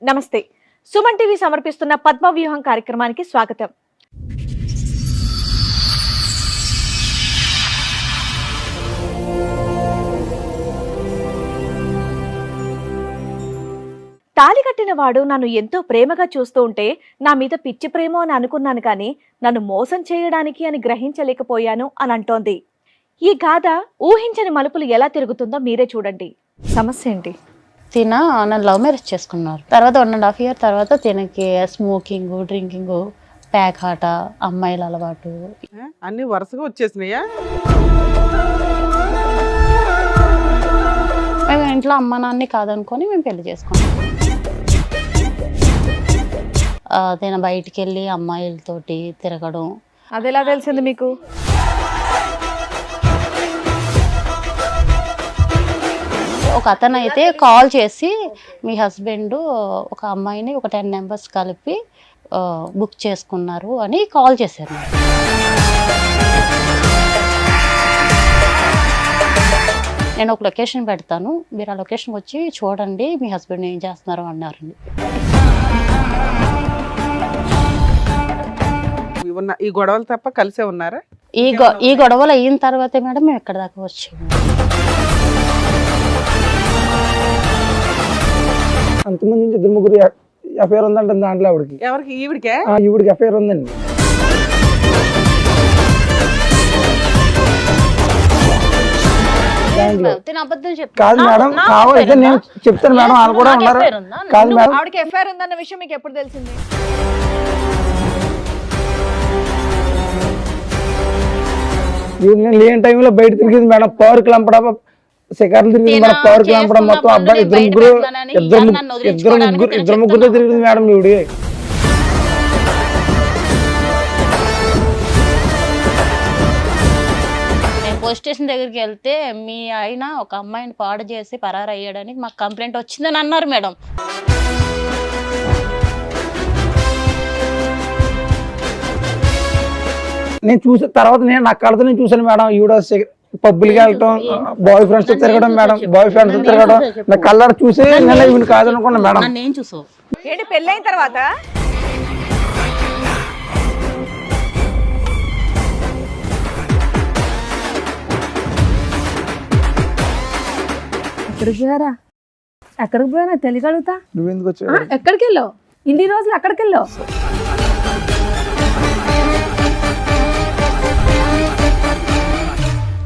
నమస్తే. సుమన్ టీవీ సమర్పిస్తున్న పద్మవ్యూహం కార్యక్రమానికి స్వాగతం. తాళి కట్టిన వాడు నన్ను ఎంతో ప్రేమగా చూస్తూ ఉంటే నా మీద పిచ్చి ప్రేమో అని అనుకున్నాను, కానీ నన్ను మోసం చేయడానికి అని గ్రహించలేకపోయాను అని అంటోంది. ఈ గాథ ఊహించని మలుపులు ఎలా తిరుగుతుందో మీరే చూడండి. సమస్య ఏంటి? నన్ను లవ్ మ్యారేజ్ చేసుకున్నారు. తర్వాత 1.5 year తర్వాత తినకి స్మోకింగ్, డ్రింకింగ్, ప్యాక్ ఆట, అమ్మాయిల అలవాటు అన్ని వరుసగా వచ్చేసినాయా? మేము ఇంట్లో అమ్మ నాన్ని కాదనుకొని మేము పెళ్లి చేసుకున్నాం. తిన బయటికి వెళ్ళి అమ్మాయిలతోటి తిరగడం. అది ఎలా తెలిసింది మీకు? ఒక అతను అయితే కాల్ చేసి మీ హస్బెండ్ ఒక అమ్మాయిని ఒక 10 members కలిపి బుక్ చేసుకున్నారు అని కాల్ చేశారు. నేను ఒక లొకేషన్ పెడతాను, మీరు ఆ లొకేషన్ వచ్చి చూడండి మీ హస్బెండ్ ఏం చేస్తున్నారు అన్నారండి. ఈ గొడవలు తప్ప కలిసే ఉన్నారా? ఈ గొడవలు అయిన తర్వాతే మేడం మేము ఎక్కడ దాకా వచ్చాము. అంతమంది 2-3 అఫేర్ ఉందంటే దాంట్లో ఆవిడకి. ఎవరికి? ఈవిడికే? ఈవిడికి అఫేర్ ఉందండి. కాదు మేడం, కావాలంటే నేను చెప్తాను మేడం, వాళ్ళు కూడా ఉన్నారు. కాదు మేడం, ఆవిడకి ఎఫ్ఐఆర్ ఉందన్న విషయం మీకు ఎప్పుడు తెలిసింది? నేను లేని టైంలో బయట తిరిగింది మేడం. పవర్కి లంపడం, శిఖర్లు తిరిగింది మేడం. పవర్కి లంపడం మొత్తం అబ్బాయి ఇద్దరు ముగ్గురుతో తిరిగింది మేడం ఈవిడి. పోలీస్ స్టేషన్ దగ్గరికి వెళ్తే మీ ఆయన ఒక అమ్మాయిని పాడు చేసి పరారయ్యాడని మాకు కంప్లైంట్ వచ్చిందని అన్నారు మేడం. నేను చూసిన తర్వాత నా కళ్ళతో నేను చూసాను మేడం. ఈవిడ పబ్బులకి వెళ్ళటం, బాయ్ ఫ్రెండ్స్ తో తిరగడం మేడం, బాయ్ ఫ్రెండ్స్ తో తిరగడం నా కళ్ళ చూసి నేను ఈవిని కాదనుకున్నా మేడం. నేను చూసావు ఏంటి పెళ్ళైన తర్వాత? ఎక్కడికి పోయానా తెలియగలుగుతా? నువ్వెందుకు వచ్చావు? ఎక్కడికి వెళ్ళావు? ఇన్ని రోజులు ఎక్కడికి వెళ్ళావు?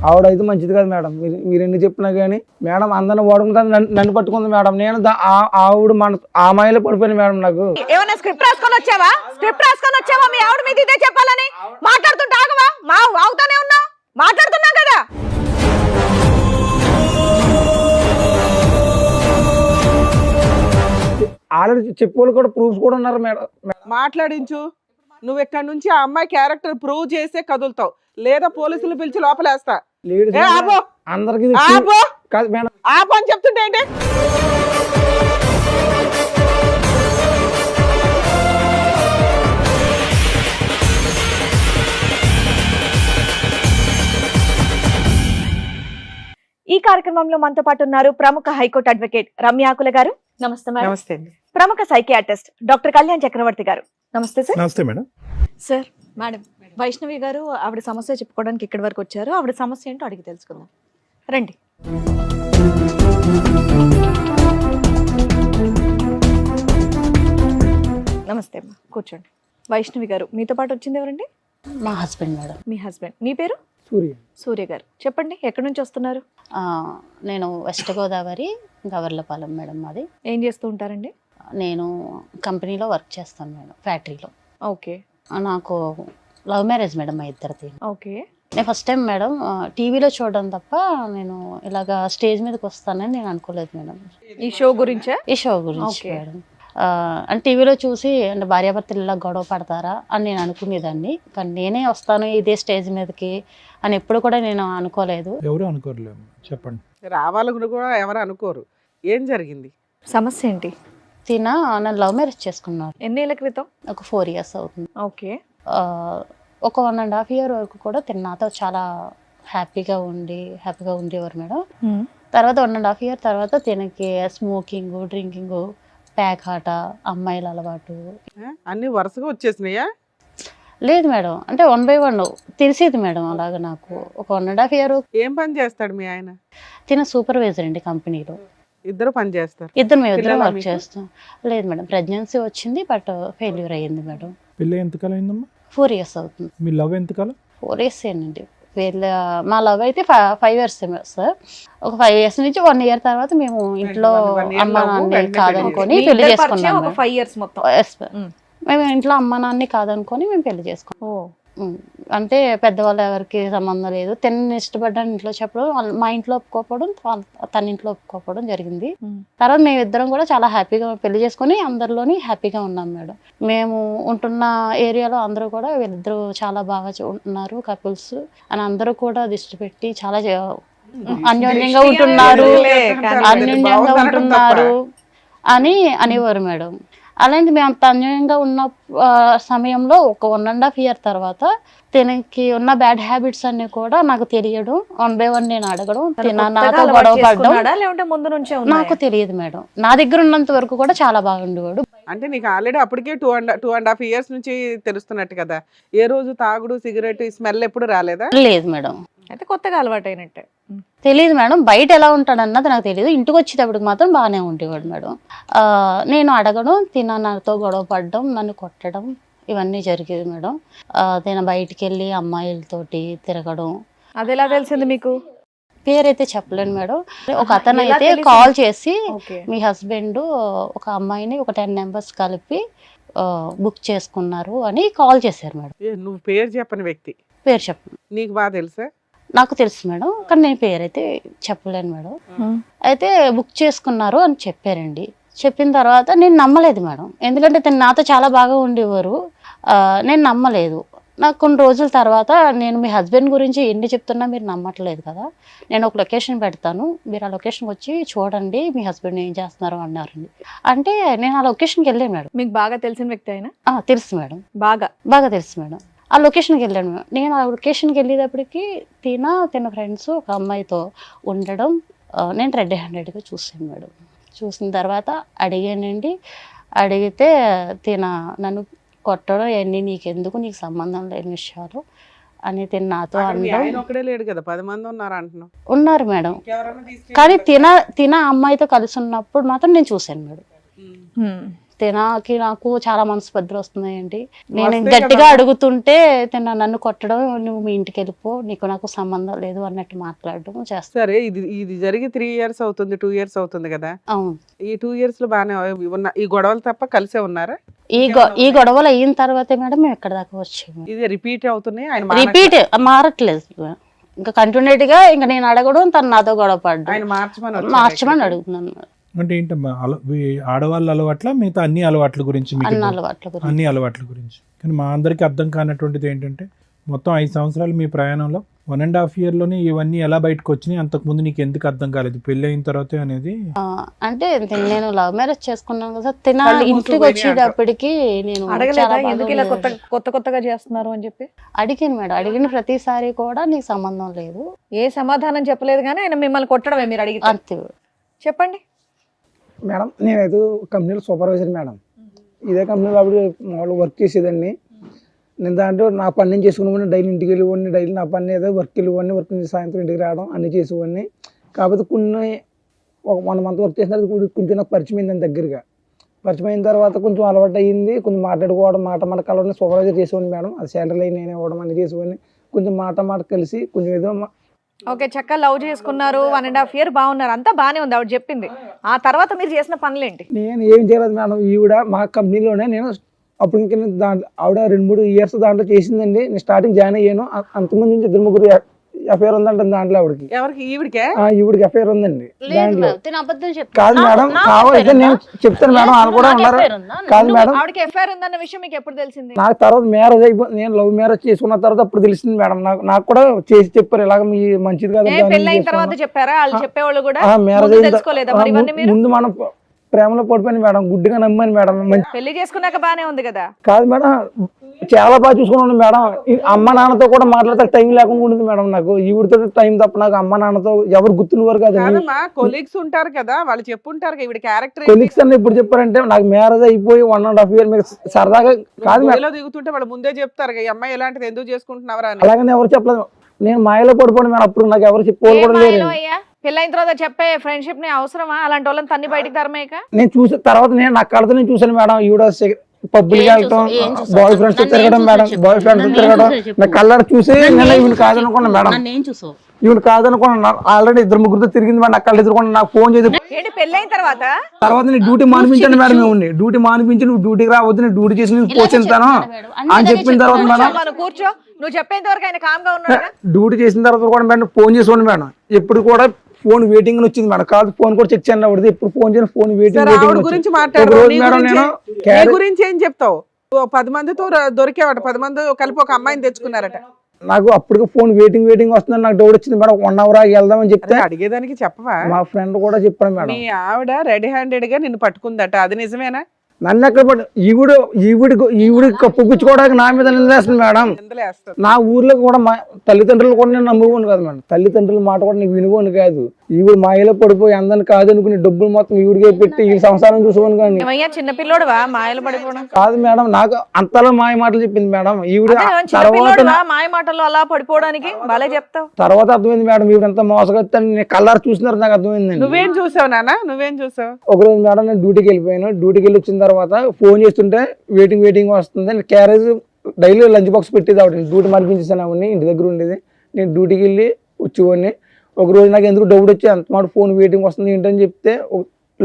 ఆవిడ అయితే మంచిది కాదు మేడం. మీరు ఎన్ని చెప్పినా కానీ మేడం అందరిని ఓడుకుంటుంది, నన్ను పట్టుకుంది మేడం. నేను ఆవిడ మన ఆ మాయలో పడిపోయాను మేడం. నాకు ఏమన్నా స్క్రిప్ట్ రాసుకొని వచ్చావా? స్క్రిప్ట్ రాసుకొని వచ్చావా? మీ ఆవిడ మీద ఇదే చెప్పాలని మాట్లాడుతుంటే ఆగవా? వాగుతానే ఉన్నావు, మాట్లాడుతున్నావు కదా. ఆల్రెడీ చెప్పేవాళ్ళు కూడా ప్రూఫ్స్ కూడా ఉన్నారు మేడం. మాట్లాడించు. నువ్వు ఇక్కడ నుంచి ఆ అమ్మాయి క్యారెక్టర్ ప్రూవ్ చేసే కదులుతావు, లేదా పోలీసులు పిలిచి లోపలేస్తా. అందరికి కాదు మేడం, ఆపు అని చెప్తుంటే ఏంటి? ఈ కార్యక్రమంలో మనతో పాటు ఉన్నారు ప్రముఖ హైకోర్టు అడ్వకేట్ రమ్యాకుల గారు. నమస్తే మేడం. నమస్తే అండి. ప్రముఖ సైకియాట్రిస్ట్ డాక్టర్ కళ్యాణ్ చక్రవర్తి గారు. నమస్తే సార్. నమస్తే మేడం. సార్, మేడం వైష్ణవి గారు ఆవిడ సమస్య చెప్పుకోవడానికి ఇక్కడి వరకు వచ్చారు. ఆవిడ సమస్య ఏంటో అడిగి తెలుసుకుందాం రండి. నమస్తే అమ్మా, కూర్చోండి. వైష్ణవి గారు, మీతో పాటు వచ్చింది ఎవరండి? మా హస్బెండ్ మేడం. మీ హస్బెండ్. మీ పేరు? సూర్య గారు. చెప్పండి, ఎక్కడి నుంచి వస్తున్నారు? నేను వెస్ట్ గోదావరి గవర్లపాలెం మేడం. మాది. ఏం చేస్తూ ఉంటారండి? నేను కంపెనీలో వర్క్ చేస్తాను మేడం, ఫ్యాక్టరీలో. ఓకే. నాకు లవ్ మ్యారేజ్ మేడం మా ఇద్దరిది. ఓకే. నేను ఫస్ట్ టైం మేడం టీవీలో చూడడం తప్ప నేను ఇలాగా స్టేజ్ మీదకి వస్తానని నేను అనుకోలేదు మేడం. ఈ షో గురించా? ఈ షో గురించి మేడం. అంటే టీవీలో చూసి అంటే భార్యాభర్తలు ఇలా గొడవ పడతారా అని నేను అనుకునేదాన్ని, కానీ నేనే వస్తాను ఇదే స్టేజ్ మీదకి అని ఎప్పుడు కూడా నేను అనుకోలేదు. ఎవరు అనుకోరలేదు. చెప్పండి. రావాలని కూడా ఎవరు అనుకోరు. ఏం జరిగింది? సమస్య ఏంటి? నన్ను లవ్ మ్యారేజ్ చేసుకున్నారు. ఎన్నేళ్ల క్రితం? ఒక 4 years అవుతుంది. ఓకే. ఒక 1.5 year వరకు కూడా నాతో చాలా హ్యాపీగా ఉండేవారు మేడం. తర్వాత 1.5 year తర్వాత తినకి స్మోకింగ్, డ్రింకింగ్, ప్యాక్ ఆట, అమ్మాయిల అలవాటు. అన్ని వరుసగా వచ్చేసినాయా? లేదు మేడం, అంటే 1 by 1 తెలిసేది మేడం. అలాగా నాకు ఒక 1.5 year. ఏం పని చేస్తాడు మీ ఆయన? తిన సూపర్వైజర్ అండి కంపెనీలో. ఇద్దరు పని చేస్తారు? మేము ఇద్దరం పిల్లలా వర్క్ మీకు? చేస్తాం. లేదు మేడం, ప్రెగ్నెన్సీ వచ్చింది బట్ ఫెయిల్యూర్ అయ్యింది మేడం. పెళ్ళి ఎంతకాలం అయిందమ్మా? 4 years అవుతుంది. మీ లవ్ ఎంతకాలం? 4 years ఏనండి. మా లవ్ అయితే 5 years సార్. ఒక 5 years నుంచి 1 year తర్వాత మేము ఇంట్లో 1 year అమ్మ love, నాన్న వెంటనే కాదనుకొని మీ పెళ్లి ఇద్దరి పరిచయం చేసుకున్నాం ఒక మేడం. 5 years మొత్తం. Yes, ma'am. మేము ఇంట్లో అమ్మ నాన్ని కాదనుకొని మేము పెళ్లి చేసుకున్నాం. అంటే పెద్దవాళ్ళు ఎవరికి సంబంధం లేదు. తనని ఇష్టపడ్డాను ఇంట్లో చెప్పడం, మా ఇంట్లో ఒప్పుకోకపోవడం, తన ఇంట్లో ఒప్పుకోకపోవడం జరిగింది. తర్వాత మేము ఇద్దరం కూడా చాలా హ్యాపీగా పెళ్లి చేసుకొని అందరిలోని హ్యాపీగా ఉన్నాం మేడం. మేము ఉంటున్న ఏరియాలో అందరూ కూడా వీళ్ళిద్దరూ చాలా బాగా ఉన్నారు కపుల్స్ అని అందరూ కూడా దృష్టి పెట్టి చాలా అన్యోన్యంగా ఉంటున్నారు, అన్యోన్యంగా ఉంటున్నారు అని అనేవారు మేడం. అలాంటి మేము అంత అన్యాయంగా ఉన్న సమయంలో ఒక 1.5 year తర్వాత తనకి ఉన్న బ్యాడ్ హ్యాబిట్స్ అన్ని కూడా నాకు తెలియడం, 1 by 1 నేను అడగడం, నాతో గొడవ పడడం లేకుంటే ముందు నుంచే నాకు తెలియదు మేడం. నా దగ్గర ఉన్నంత వరకు కూడా చాలా బాగుండేవాడు. అంటే నీకు ఆల్రెడీ అప్పటికే 2.5 years నుంచి తెలుస్తున్నట్టు కదా? ఏ రోజు తాగుడు సిగరెట్ స్మెల్ ఎప్పుడు రాలేదా? లేదు మేడం, అయితే కొత్తగా అలవాటైనట్టే. తెలియదు మేడం. బయట ఎలా ఉంటాడన్నది నాకు తెలియదు. ఇంటికి వచ్చేటప్పటికి మాత్రం బాగానే ఉండేవాడు మేడం. నేను అడగడం, నాతో గొడవ పడడం, నన్ను కొట్టడం ఇవన్నీ జరిగేది మేడం. నేను బయటికి వెళ్ళి అమ్మాయిలతోటి తిరగడం. అది ఎలా తెలిసింది మీకు? పేరైతే చెప్పలేను మేడం. ఒక అతను ఎలా అయితే తెలిసింది? కాల్ చేసి ఓకే. మీ హస్బెండ్ ఒక అమ్మాయిని ఒక 10 members కలిపి బుక్ చేసుకున్నారు అని కాల్ చేశారు మేడం. నువ్వు పేరు చెప్పని వ్యక్తి పేరు చెప్పను. నీకు బాగా తెలుసా? నాకు తెలుసు మేడం, కానీ నేను పేరైతే చెప్పలేను మేడం. అయితే బుక్ చేసుకున్నారు అని చెప్పారండి. చెప్పిన తర్వాత నేను నమ్మలేదు మేడం, ఎందుకంటే తను నాతో చాలా బాగా ఉండేవారు. నేను నమ్మలేదు. నాకు కొన్ని రోజుల తర్వాత నేను మీ హస్బెండ్ గురించి ఎన్ని చెప్తున్నా మీరు నమ్మట్లేదు కదా, నేను ఒక లొకేషన్ పెడతాను, మీరు ఆ లొకేషన్కి వచ్చి చూడండి మీ హస్బెండ్ ఏం చేస్తున్నారు అన్నారండి. అంటే నేను ఆ లొకేషన్కి వెళ్ళాను మేడం. మీకు బాగా తెలిసిన వ్యక్తి అయినా? తెలుసు మేడం, బాగా తెలుసు మేడం. ఆ లొకేషన్కి వెళ్ళాను మేడం. నేను ఆ లొకేషన్కి వెళ్ళేటప్పటికి తన ఫ్రెండ్స్ ఒక అమ్మాయితో ఉండడం నేను రెడ్ హ్యాండెడ్గా చూసాను మేడం. చూసిన తర్వాత అడిగానండి. అడిగితే నన్ను కొట్టడం ఇవన్నీ నీకెందుకు, నీకు సంబంధం లేని విషయాలు అని నాతో అనడం. ఒక్కడే లేడు కదా, 10 మంది ఉన్నారు అంటున్నావు. ఉన్నారు మేడం, కానీ అమ్మాయితో కలిసి ఉన్నప్పుడు మాత్రం నేను చూశాను మేడం. నాకు చాలా మనస్పర్ధలు వస్తున్నాయండి. నేను గట్టిగా అడుగుతుంటే నన్ను కొట్టడం, నువ్వు మీ ఇంటికి వెళ్ళిపో, నాకు సంబంధం లేదు అన్నట్టు మాట్లాడడం చేస్తాను. సరే, ఇది జరిగి 3 years అవుతుంది, 2 years అవుతుంది కదా? అవును. ఈ 2 years లో బాగానే ఉన్న ఈ గొడవలు తప్ప కలిసే ఉన్నారా? ఈ గొడవలు అయిన తర్వాతే మేడం మేము ఎక్కడ దాకా వచ్చాము. ఇది రిపీట్ అవుతున్నాయి, ఆయన రిపీట్ మారట్లేదు. ఇంకా కంటిన్యూటీ గా ఇంకా నేను అడగడం, తను నాతో గొడవ పడ్డం, ఆయన మార్చమని అడుగుతున్నాను. అంటే ఏంటమ్మా ఆడవాళ్ళ అలవాట్ల మిగతా అన్ని అలవాట్ల గురించి అన్ని అలవాట్ల గురించి? కానీ మా అందరికీ అర్థం కానటువంటిది ఏంటంటే మొత్తం 5 సంవత్సరాలు మీ ప్రయాణంలో 1.5 year లోనే ఇవన్నీ ఎలా బయటకు వచ్చినాయి, అంతకుముందు నీకు ఎందుకు అర్థం కాలేదు పెళ్లి అయిన తర్వాత అనేది? అంటే నేను లవ్ మ్యారేజ్ చేసుకున్నాను కదా, ఇంటికి వచ్చేటప్పటికి నేను కొత్తగా చేస్తున్నారు అని చెప్పి అడిగాను మేడం. అడిగిన ప్రతిసారి కూడా నీకు సంబంధం లేదు, ఏ సమాధానం చెప్పలేదు, కానీ ఆయన మిమ్మల్ని కొట్టడమే మీరు అడిగి. అంతే. చెప్పండి మేడం. నేనైతే కంపెనీలో సూపర్వైజర్ మేడం. ఇదే కంపెనీలో అప్పుడు మామూలు వర్క్ చేసేదాన్ని. నేను దాంట్లో నా పని నేను చేసుకునేవాడిని, డైలీ ఇంటికి వెళ్ళేవాడిని, డైలీ నా పని ఏదో వర్క్ వెళ్ళేవాడిని, వర్క్ నుంచి సాయంత్రం ఇంటికి రావడం అన్నీ చేసేవాడిని. కాకపోతే ఒక 1 month వర్క్ చేసిన తర్వాత కొంచెం నాకు పరిచయం అయింది దగ్గరగా. పరిచయం అయిన తర్వాత కొంచెం అలవాటు అయ్యింది, కొంచెం మాట్లాడుకోవడం, మాట కలవడం. సూపర్వైజర్ చేసేవాడిని మేడం, అది శాలరీ నేనే ఇవ్వడం అన్నీ చేసేవాడిని. కొంచెం మాట కలిసి కొంచెం ఏదో ఓకే, చక్కగా లవ్ చేసుకున్నారు, 1.5 year బాగున్నారు, అంతా బాగానే ఉంది ఆవిడ చెప్పింది. ఆ తర్వాత మీరు చేసిన పనులేంటి? నేను ఏం చేయలేదు మేడం. ఈవిడ మా కంపెనీలోనే నేను అప్పుడు ఇంకా దాంట్లో ఆవిడ 2-3 years దాంట్లో చేసిందండి. నేను స్టార్టింగ్ జాయిన్ అయ్యాను. అంతకుముందు నుంచి 2-3 ఎఫ్ఐఆర్ ఉందంట దాంట్లో ఆవిడకి. ఎవరికి? ఈవిడికే? ఈవిడికి ఎఫ్ఐఆర్ ఉందండి దాంట్లో. కాదు కాదు మేడం, కావాలంటే నేను చెప్తాను మేడం, వాళ్ళు కూడా ఉన్నారు. కాదు మేడం, ఆవిడకి ఎఫ్ఐఆర్ ఉందన్న విషయం మీకు ఎప్పుడు తెలిసింది? నాకు తర్వాత మ్యారేజ్ అయిపోయింది, నేను లవ్ మ్యారేజ్ చేసుకున్న తర్వాత అప్పుడు తెలిసింది మేడం. నాకు కూడా చేసి చెప్పారు, ఇలాగ మీ మంచిది కదా. పెళ్ళైన తర్వాత చెప్పారా? వాళ్ళు చెప్పేవాళ్ళు కూడా మ్యారేజ్ తెలుసుకోలేదా మరి ఇవన్నీ మీరు? ముందు మనం ప్రేమలో పడిపోయాను మేడం, గుడ్డిగా నమ్మాను మేడం. పెళ్లి చేసుకున్నాక బానే ఉంది కదా. కాదు మేడం, చాలా బాగా చూసుకున్నాను మేడం. ఈ అమ్మ నాన్నతో కూడా మాట్లాడితే టైం లేకుండా ఉండదు మేడం నాకు. ఈవిడితో టైం తప్ప నాకు అమ్మ నాన్నతో ఎవరు గుర్తున్నవారు కాదు. కాదమ్మా, కొలీగ్స్ ఉంటారు కదా, వాళ్ళు చెప్పుంటారు ఈవిడ క్యారెక్టర్ కొలీగ్స్ అన్న ఇప్పుడు చెప్పారంటే నాకు మ్యారేజ్ అయిపోయి 1.5 year మీకు సరదాగా కాదు మేడం. దిగుతుంటే వాళ్ళు ముందే చెప్తారు ఈ అమ్మాయి ఎలాంటిది ఎందుకు చేసుకుంటున్నావరా అని. అలాగని ఎవరు చెప్పలేదు. నేను మాయలో పడిపోయాను మేడం. అప్పుడు నాకు ఎవరు చెప్పుకోవాలి కూడా లేదు. పెళ్ళైన తర్వాత చెప్పే ఫ్రెండ్షిప్ ని అవసరమా? అలాంటి వాళ్ళని తన్ని బయటికి తరమేక. నేను చూసిన తర్వాత నా కళ్ళతో నేను చూసాను మేడం. ఈవిడ పబ్బులకి వెళ్తాం, బాయ్ ఫ్రెండ్స్ తిరగడం మేడం, బాయ్ ఫ్రెండ్స్ తిరగడం నా కళ్ళారు చూసి నేను ఈవిడ కాదనుకున్నా మేడం. ఈవిడ కాదనుకున్నా. ఆల్రెడీ 2-3 తిరిగింది మేడం. నా కళ్ళు ఎదురుకున్నా. నాకు ఫోన్ చేసి పెళ్ళైన తర్వాత నేను డ్యూటీ మానిపించాను మేడం. మేము డ్యూటీ మానిపించి నువ్వు డ్యూటీకి రావద్దు, నేను డ్యూటీ చేసి నేను పోషిస్తాను అని చెప్పిన తర్వాత మేడం కూర్చో, నువ్వు చెప్పేంత వరకు ఆయన కామ్ గా ఉన్నాడు. డ్యూటీ చేసిన తర్వాత కూడా మేడం ఫోన్ చేసుకోండి మేడం. ఎప్పుడు కూడా ఫోన్ వెయిటింగ్ వచ్చింది మేడం. కాదు ఫోన్ కూడా చెక్ చేయండి ఆవిడది. ఎప్పుడు ఫోన్ చేయను, ఫోన్ వెయిటింగ్ గురించి మాట్లాడు. నీ గురించి ఏం చెప్తావు? 10 మందితో దొరికేవాట, 10 మంది కలిపి ఒక అమ్మాయిని తెచ్చుకున్నారట. నాకు అప్పుడు ఫోన్ వెయిటింగ్ వస్తుందని నాకు డౌట్ వచ్చింది మేడం. 1 hour వెళ్దామని చెప్తే అడిగేదానికి చెప్పవా? మా ఫ్రెండ్ కూడా చెప్పాను మేడం. మీ ఆవిడ రెడీ హ్యాండెడ్ గా నిన్ను పట్టుకుందట, అది నిజమేనా? నన్ను ఎక్కడ పట్టు ఈవిడ కప్పుపించుకోవడానికి నా మీద నిందేస్తుంది మేడం. నా ఊర్లో కూడా మా తల్లిదండ్రులు కూడా నేను నమ్ముకోను కాదు మేడం. తల్లిదండ్రుల మాట కూడా నేను వినుకోను కాదు. ఈవిడ మాయలో పడిపోయి అందరిని కాదనుకుని డబ్బులు మొత్తం ఈవిడికే పెట్టి ఈ సంసారం చూసుకోను కానీ. చిన్న పిల్లోడువా మాయలు పడిపోవడం? కాదు మేడం, నాకు అంతలా మాయ మాటలు చెప్పింది మేడం ఈవిడ. తర్వాత మాయ మాటలు అలా పడిపోవడానికి బాలే చెప్తావు. తర్వాత అర్థమైంది మేడం ఈవిడ ఎంత మోసగొత్తాను. కలర్ చూసినారు నాకు అర్థమైంది. నువ్వేం చూసావు నాన్న? నువ్వేం చూసావు? ఒకరోజు మేడం నేను డ్యూటీకి వెళ్ళిపోయాను. డ్యూటీకి వెళ్ళి వచ్చిన తర్వాత ఫోన్ చేస్తుంటే వెయిటింగ్ వస్తుంది. క్యారేజ్ డైలీ లంచ్ బాక్స్ పెట్టేది ఆవిడ. డ్యూటీ మరిపించేసాను ఆవిడని, ఇంటి దగ్గర ఉండేది. నేను డ్యూటీకి వెళ్ళి వచ్చేవాడిని. ఒకరోజు నాకు ఎందుకు డౌట్ వచ్చి అంత మాట ఫోన్ వెయిటింగ్ వస్తుంది ఏంటని చెప్తే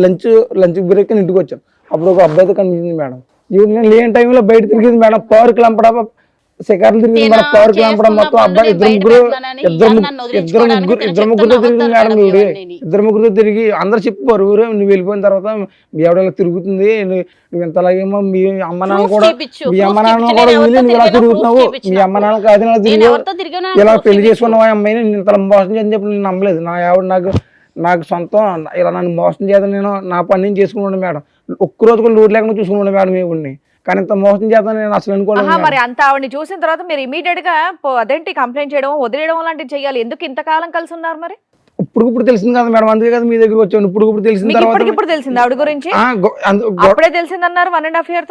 లంచ్ బ్రేక్ ఇంటికి వచ్చాను. అప్పుడు ఒక అబ్బాయితో కనిపించింది మేడం. ఈవిడ నేను లేని టైంలో బయట తిరిగింది మేడం. పార్క్ లంపడా శిఖర్లు తిరిగింది మేడం. పార్క్ లంపడం మొత్తం అబ్బాయి ఇద్దరు ముగ్గురుతో తిరిగింది మేడం. ఈవిడ 2-3 తిరిగి అందరు చెప్పారు ఊరే నువ్వు వెళ్ళిపోయిన తర్వాత మీ ఆవిడ తిరుగుతుంది, నువ్వు ఇంతలాగేమో మీ అమ్మ నాన్న కూడా వదిలి నువ్వు ఇలా తిరుగుతున్నావు, మీ అమ్మ నాన్న కాదు ఇలా తిరిగి ఇలా పెళ్లి చేసుకున్నావు ఆ అమ్మాయిని నేను ఇంతలా మోసం చేయని చెప్పి నేను నమ్మలేదు. నా ఆవిడ నాకు సొంతం ఇలా నన్ను మోసం చేయదని నేను నా పని నేను చేసుకున్నాను మేడం. ఒక్కరోజు కూడా లోటు లేకుండా చూసుకున్నాను మేడం ఈవిడ్ని. కానీ ఇంత మోసం చేద్దాం నేను అసలు అనుకోలేదు. మరి అంత ఆవిడని చూసిన తర్వాత మీరు ఇమీడియట్ గా అదేంటి కంప్లైంట్ చేయడం, వదిలేయడం లాంటివి చేయాలి. ఎందుకు ఇంతకాలం కలిసి ఉన్నారు మరి? ఇప్పుడు తెలిసింది కదా మేడం, అందుకే కదా మీ దగ్గర వచ్చాను. ఇప్పుడు తెలిసిన తర్వాత ఇప్పుడు తెలిసింది ఆవిడ గురించి? అప్పుడే తెలిసిందన్నారు 1.5 years.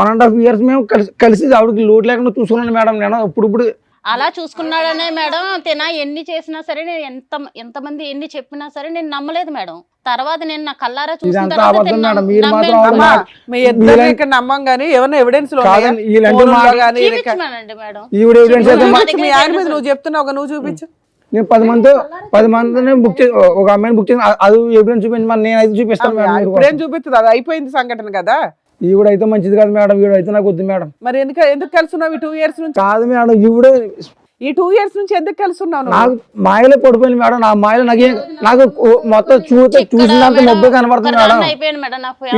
1.5 years మేము కలిసి ఆవిడకి లోటు లేకుండా చూసుకున్నాను మేడం. నేను ఇప్పుడు అలా చూసుకున్నాడనే మేడం. తిన ఎన్ని చేసినా సరే, నేను ఎంతమంది ఎన్ని చెప్పినా సరే నేను నమ్మలేదు మేడం. తర్వాత నేను నా కల్లారా చూసిన తర్వాత నమ్మం గానీ ఏమన్నా ఎవిడెన్స్ మేడం. మీ ఆయన మీద నువ్వు చెప్తున్నావు, నువ్వు చూపించు. నేను 10 మందిని బుక్ చేసి ఒక అమ్మాయిని బుక్ చేసి అది ఎవిడెన్స్ చూపించి నేను అయితే చూపిస్తాను. ఇప్పుడేం చూపిస్తుంది? అది అయిపోయింది సంఘటన కదా. ఈవిడ అయితే మంచిది కాదు మేడం. ఈవిడ అయితే నాకు వద్దు మేడం. మరి ఎందుకు కలుసున్నావు ఈ 2 years నుంచి? కాదు మేడం, ఈవిడ ఈ 2 years నుంచి ఎందుకు కలుసున్నావు? నాకు మాయలో పడిపోయింది మేడం. నా మాయలో నాకు మొత్తం చూసినంత మొబ్బే కనబడుతుంది మేడం.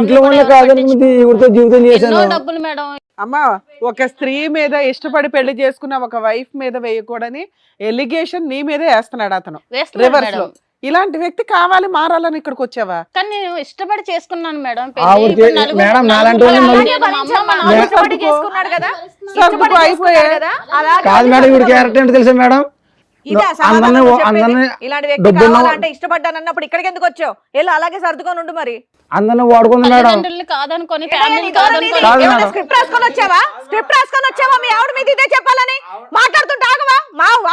ఇంట్లో ఉన్న కాదని ఈవిడతో జీవితం చేశాను. అమ్మా, ఒక స్త్రీ మీద ఇష్టపడి పెళ్లి చేసుకున్న ఒక వైఫ్ మీద వేయకూడని ఎలిగేషన్ నీ మీదే వేస్తున్నాడు అతను రివర్స్ లో. ఇలాంటి వ్యక్తి కావాలి, మారాలని ఇక్కడికి వచ్చావా? కానీ నేను ఇష్టపడి చేసుకున్నాను మేడం. కాదు మేడం, ఈవిడ క్యారెక్టర్ ఏంటి తెలుసా మేడం? ఇష్టపడ్డాను అన్నప్పుడు ఇక్కడికి ఎందుకు వచ్చావు? ఎలా అలాగే సర్దుకొని ఉండు. మరి అందరిని వాడుకుంది మేడం. కాదనుకొని స్క్రిప్ట్ రాసుకొని వచ్చావా? మీ ఆవిడ మీద ఇదే చెప్పాలని మాట్లాడుతుంటే ఆగవా?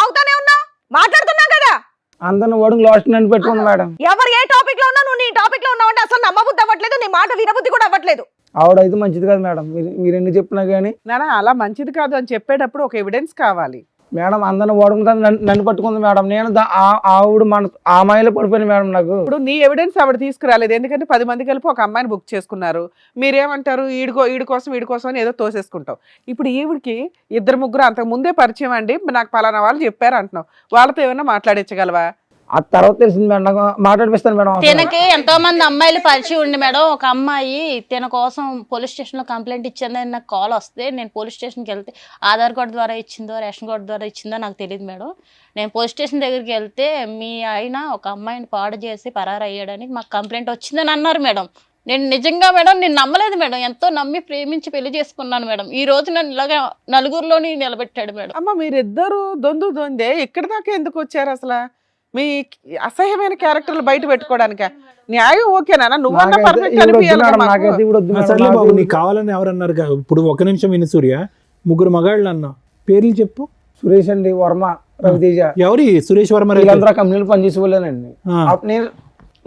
అవుతానే ఉన్నావు, మాట్లాడుతున్నాం కదా. అందరిని వాడుకు లాస్ట్ నన్ను పెట్టుకుంది మేడం. ఎవరు ఏ టాపిక్ లో ఉన్నా నువ్వు నీ టాపిక్ లో ఉన్నావు అంటే అసలు నమ్మబుద్ధి అవ్వట్లేదు, నీ మాట వినబుద్ధి కూడా అవ్వట్లేదు. ఆవిడైతే మంచిది కాదు మేడం. మీరు ఎన్ని చెప్పినా కానీ నానా అలా మంచిది కాదు అని చెప్పేటప్పుడు ఒక ఎవిడెన్స్ కావాలి మేడం. అందరిని వాడుకుంటా నన్ను పట్టుకుంది మేడం. నేను ఆవిడ ఆ మాయలో పడిపోయింది మేడం. నాకు ఇప్పుడు నీ ఎవిడెన్స్ ఆవిడ తీసుకురాలేదు. ఎందుకంటే 10 మంది కలిపి ఒక అమ్మాయిని బుక్ చేసుకున్నారు. మీరేమంటారు? వీడి కోసం అని ఏదో తోసేసుకుంటావు. ఇప్పుడు ఈవిడికి 2-3 అంతకు ముందే పరిచయం అండి, నాకు పలానా వాళ్ళు చెప్పారు అంటున్నావు. వాళ్ళతో ఏమైనా మాట్లాడించగలవా? ఆ తర్వాత తెలిసింది మేడం. నాకు మాట్లాడిపిస్తాను మేడం. తనకి ఎంతో మంది అమ్మాయిలు పరిచయం ఉండి మేడం. ఒక అమ్మాయి తన కోసం పోలీస్ స్టేషన్ లో కంప్లైంట్ ఇచ్చిందని నాకు కాల్ వస్తే నేను పోలీస్ స్టేషన్కి వెళ్తే ఆధార్ కార్డు ద్వారా ఇచ్చిందో రేషన్ కార్డు ద్వారా ఇచ్చిందో నాకు తెలియదు మేడం. నేను పోలీస్ స్టేషన్ దగ్గరికి వెళ్తే మీ ఆయన ఒక అమ్మాయిని పాడు చేసి పరారు అయ్యాడని మాకు కంప్లైంట్ వచ్చిందని అన్నారు మేడం. నేను నిజంగా మేడం నేను నమ్మలేదు మేడం, ఎంతో నమ్మి ప్రేమించి పెళ్లి చేసుకున్నాను మేడం. ఈ రోజు నన్ను ఇలాగా నలుగురిలోని నిలబెట్టాడు మేడం. అమ్మ మీరిద్దరు దొందే ఇక్కడ దాకా ఎందుకు వచ్చారు అసలు? మీ అసహ్యమైన క్యారెక్టర్లు బయట పెట్టుకోవడానిక? న్యాయం ఓకేనా? నువ్వన్నా పర్ఫెక్ట్ అనిపించాలి కదా మాకు. నాకైతే ఇప్పుడు వద్దు మేడం. సర్లే బాబు, నీకు కావాలని ఎవరన్నారు? ఇప్పుడు ఒక నిమిషం విని సూర్య, ముగ్గురు మగాళ్ళు అన్నా, పేర్లు చెప్పు. సురేష్ అండి, వర్మ, రవితేజ, ఎవరి సురేష్ వర్మ? వీళ్ళందరూ ఆ కంపెనీలో పనిచేసేవాళ్ళేనండి. నేను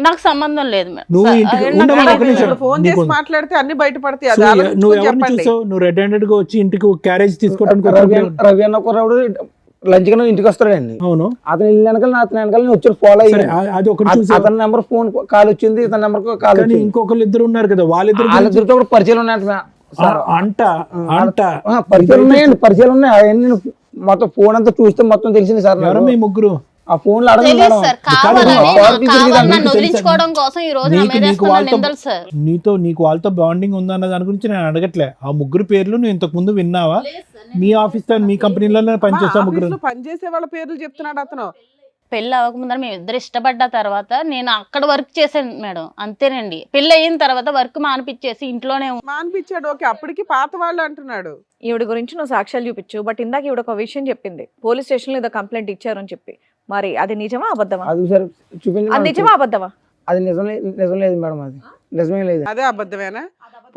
నాకు సంబంధం లేదు మేడం. నువ్వు ఇంటికి ఉండమని ఒక నిమిషం. ఫోన్ చేసి మాట్లాడితే అన్ని బయటపడతాయి. అది సూర్య, ఆలోచించుకొని నువ్వు ఎవరిని చెప్పండి. చూసావు? నువ్వు రెడ్ హ్యాండెడ్ గా వచ్చి ఇంటికి క్యారేజ్ తీసుకోవడానికి రవి అన్న కుర్రాడు లంచ్ కింద ఇంటికి వస్తాడండి. అవును, అతను ఇల్లు వెనకాల అతని వెనకాల నేను వచ్చి ఫాలో సరే, అయ్యాను. అది ఒకటి చూసావు. అతని నెంబర్ ఫోన్ కాల్ వచ్చింది, ఇతని నెంబర్ కాల్ కానీ వచ్చింది. ఇంకొకళ్ళు ఇద్దరు ఉన్నారు కదా, వాళ్ళిద్దరు వాళ్ళిద్దరితో కూడా పరిచయాలు ఉన్నాయంట అంట అంట పరిచయాలు ఉన్నాయండి, పరిచయాలు ఉన్నాయి. అవన్నీ మొత్తం ఫోన్ అంతా చూస్తే మొత్తం తెలిసింది సార్ నాకు. ఎవరు మీ ముగ్గురు? ఆ ఫోన్ లో అడగండి తెలియదు మేడం. సార్, కావాలని కావాలని నన్ను నీకు వదిలించుకోవడం కోసం ఈ రోజు నా మీద నీకు వేస్తున్న వాళ్ళతో నిందలు సార్. నీకు వాళ్ళతో బాండింగ్ ఉందన్న దాని గురించి నేను అడగట్లే. ఆ ముగ్గురు పేర్లు నువ్వు ఇంతకు ముందు విన్నావా? మీ ఆఫీస్ మీ కంపెనీలోనే పనిచేస్తా ముగ్గురు. ఆఫీసులో పనిచేసే వాళ్ళ పేర్లు చెప్తున్నాడు అతను. పెళ్ళి అవ్వకముందర మేము ఇద్దరు ఇష్టపడ్డ తర్వాత నేను అక్కడ వర్క్ చేశాను మేడం, అంతేనండి. పెళ్ళి అయిన తర్వాత వర్క్ మానిపించేసి ఇంట్లోనే మానిపించాడు, ఓకే. అప్పటికి పాత వాళ్ళు అంటున్నాడు. ఈవిడ గురించి నువ్వు సాక్ష్యాలు చూపించు. బట్ ఇందాక ఈవిడ ఒక విషయం చెప్పింది, పోలీస్ స్టేషన్ లో ఏదో కంప్లైంట్ ఇచ్చారు అని చెప్పి. మరి అది నిజమా అబద్ధమా? అది సార్ చూపించి అది నిజమా అబద్ధమా? అది నిజం లేదు మేడం, అది నిజమే లేదు, అదే అబద్ధమేనా?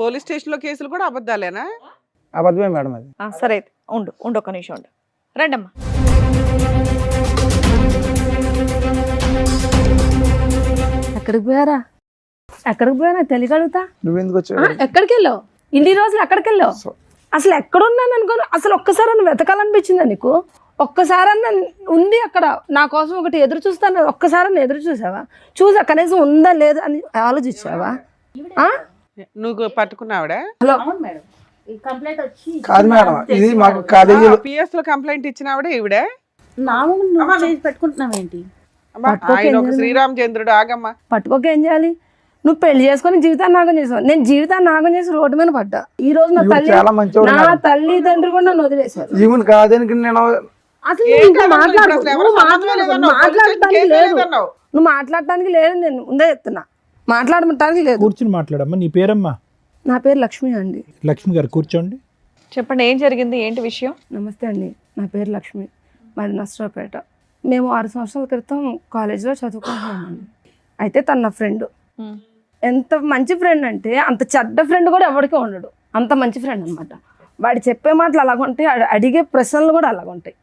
పోలీస్ స్టేషన్ లో కేసులు కూడా అబద్ధాలేనా? అబద్ధమే మేడం అది. సరే అయితే ఉండు ఒక్క నిమిషం ఉండు. రండమ్మా. ఎక్కడికి పోయారా తెలియగలుగుతా? నువ్వెందుకు వచ్చావు? ఎక్కడికి వెళ్ళావు? ఇన్ని రోజులు ఎక్కడికి వెళ్ళావు? అసలు ఎక్కడున్నాను అనుకోను. అసలు ఒక్కసారి నన్ను వెతకాలనిపించిందా నీకు? ఒక్కసారన్న ఉంది అక్కడ నా కోసం ఒకటి ఎదురు చూస్తాను, ఒక్కసారి ఎదురు చూసావా? చూసా కనీసం ఉందా లేదా అని ఆలోచించావా? నువ్వు పట్టుకున్నావిడా? హలో, కాదు మేడం, ఇది మాకు కాలేజీలో పిఎస్ లో కంప్లైంట్ ఇచ్చినావిడే ఈవిడే? పెట్టుకుంటున్నావు ఏంటి? ఆయన ఒక శ్రీరామచంద్రుడు. ఆగమ్మా. పట్టుకోక ఏం చేయాలి? నువ్వు పెళ్లి చేసుకొని జీవితాన్ని నాగం చేసావు. నేను జీవితాన్ని నాగం చేసి రోడ్డు మీద పడ్డా. ఈ రోజు నా తల్లి చాలా మంచివాడు నా మేడం. తల్లిదండ్రులు కూడా నన్ను వదిలేశారు. ఈవెన్ కాదని నేను అసలు ఏం నువ్వు ఇంకా కాదు, మాట్లాడు. ఇప్పుడు అసలు ఎవరు నువ్వు సంబంధమే లేదన్నావు. మాట్లాడటానికి కేసు లేదు. లేదన్నావు. నువ్వు మాట్లాడటానికి లేదు. నేను ముందే చెప్తున్నా, మాట్లాడటానికి లేదు. కూర్చుని మాట్లాడమ్మా. నీ పేరమ్మా? నా పేరు లక్ష్మి అండి. లక్ష్మి గారు కూర్చోండి. చెప్పండి, ఏం జరిగింది, ఏంటి విషయం? నమస్తే అండి, నా పేరు లక్ష్మి, మాది నర్సరావుపేట. మేము 6 సంవత్సరాల క్రితం కాలేజీలో చదువుకుంటున్నామండి. అయితే తన నా ఫ్రెండ్. ఎంత మంచి ఫ్రెండ్ అంటే అంత చెడ్డ ఫ్రెండ్ కూడా ఎవరికీ ఉండడు, అంత మంచి ఫ్రెండ్ అనమాట. వాడు చెప్పే మాటలు అలాగుంటాయి, అడిగే ప్రశ్నలు కూడా అలాగుంటాయి.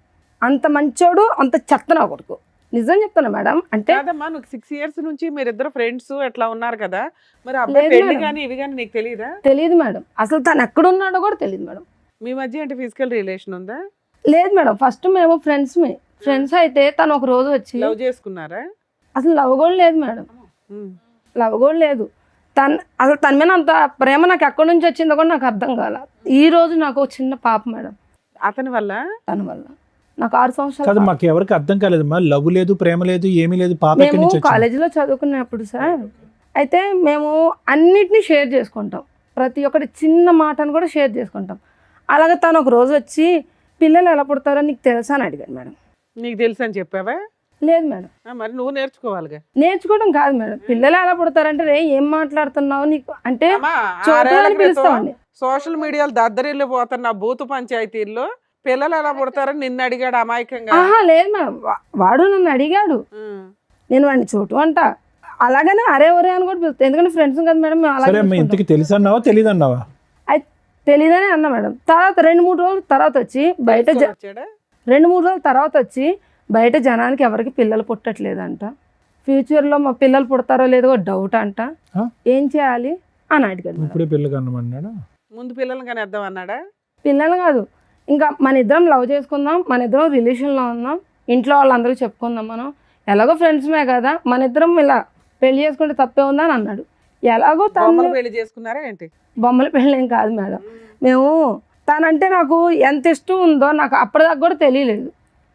అంత మంచోడు, అంత చెత్త నా కొడుకు. నిజం చెప్తున్నా మేడం. అంటే కాదమ్మా, నువ్వు 6 years నుంచి మీరిద్దరు ఫ్రెండ్స్ ఎట్లా ఉన్నారు కదా, మరి అబ్బాయి లేదు పెళ్లి మేడం. కానీ ఇవి కానీ నీకు తెలియదా? తెలియదు మేడం, అసలు తను ఎక్కడున్నాడో కూడా తెలియదు మేడం. మీ మధ్య అంటే ఫిజికల్ రిలేషన్ ఉందా? లేదు మేడం, ఫస్ట్ మేము ఫ్రెండ్స్ అయితే తను ఒక రోజు వచ్చి లవ్ చేసుకున్నారా? అసలు లవ్ కూడా లేదు మేడం, లవ్ కూడా లేదు. అసలు తన మీద అంత ప్రేమ నాకు ఎక్కడి నుంచి వచ్చిందో కూడా నాకు అర్థం కాల. ఈ రోజు నాకు ఒక చిన్న పాప మేడం, అతని వల్ల. తన వల్ల నాకు 6 సంవత్సరాలు. కాదు, మాకు ఎవరికి అర్థం కాలేదమ్మా. లవ్ లేదు, ప్రేమ లేదు, ఏమీ లేదు. పాప ఎక్కడి మేము నుంచి వచ్చింది? కాలేజీలో చదువుకున్నప్పుడు సార్, అయితే మేము అన్నిటినీ షేర్ చేసుకుంటాం, ప్రతి ఒక్కటి చిన్న మాటను కూడా షేర్ చేసుకుంటాం. అలాగే తను ఒక రోజు వచ్చి పిల్లలు ఎలా పుడతారో నీకు తెలుసా అని అడిగాను మేడం. నీకు తెలుసు అని చెప్పావా? లేదు మేడం. మరి నువ్వు నేర్చుకోవాలిగా. నేర్చుకోవడం కాదు మేడం, పిల్లలు ఎలా పుడతారంటే రే ఏం మాట్లాడుతున్నావు నీకు అంటే చూడాలని పిలుస్తామండి. సోషల్ మీడియాలో దద్దరిల్లు పోతున్న బూతు పంచాయతీల్లో పిల్లలు ఎలా పుడతారని నిన్ను అడిగాడు అమాయకంగా. ఆహా లేదు మేడం, వాడు నన్ను అడిగాడు, నేను వాడిని చోటు అంట. అలాగనే అరే ఒరే అని కూడా పిలుస్తాను, ఎందుకంటే ఫ్రెండ్స్ కదా మేడం. మేము సరే అమ్మా, ఇంతకి తెలుసు అన్నావా తెలీదు అన్నావా? అయితే తెలీదని అన్నా మేడం. తర్వాత 2-3 రోజుల తర్వాత వచ్చి బయట 2-3 రోజుల తర్వాత వచ్చి బయట జనానికి ఎవరికి పిల్లలు పుట్టట్లేదంట, ఫ్యూచర్లో మా పిల్లలు పుడతారో లేదో డౌట్ అంట, ఏం చేయాలి అని అడిగాడు. ఇప్పుడే పిల్లలు కన్నమన్నాడా? ముందు పిల్లలు కానీ వద్దాం అన్నాడా? పిల్లలు కాదు, ఇంకా మన ఇద్దరం లవ్ చేసుకుందాం, మన ఇద్దరం రిలేషన్లో ఉందాం, ఇంట్లో వాళ్ళందరూ చెప్పుకుందాం, మనం ఎలాగో ఫ్రెండ్స్మే కదా, మన ఇద్దరం ఇలా పెళ్లి చేసుకుంటే తప్పే ఉందా అని అన్నాడు. ఎలాగో తను పెళ్లి చేసుకున్నారా ఏంటి? బొమ్మల పెళ్ళి ఏం కాదు మేడం. మేము తనంటే నాకు ఎంత ఇష్టం ఉందో నాకు అప్పటిదాకా కూడా తెలియలేదు,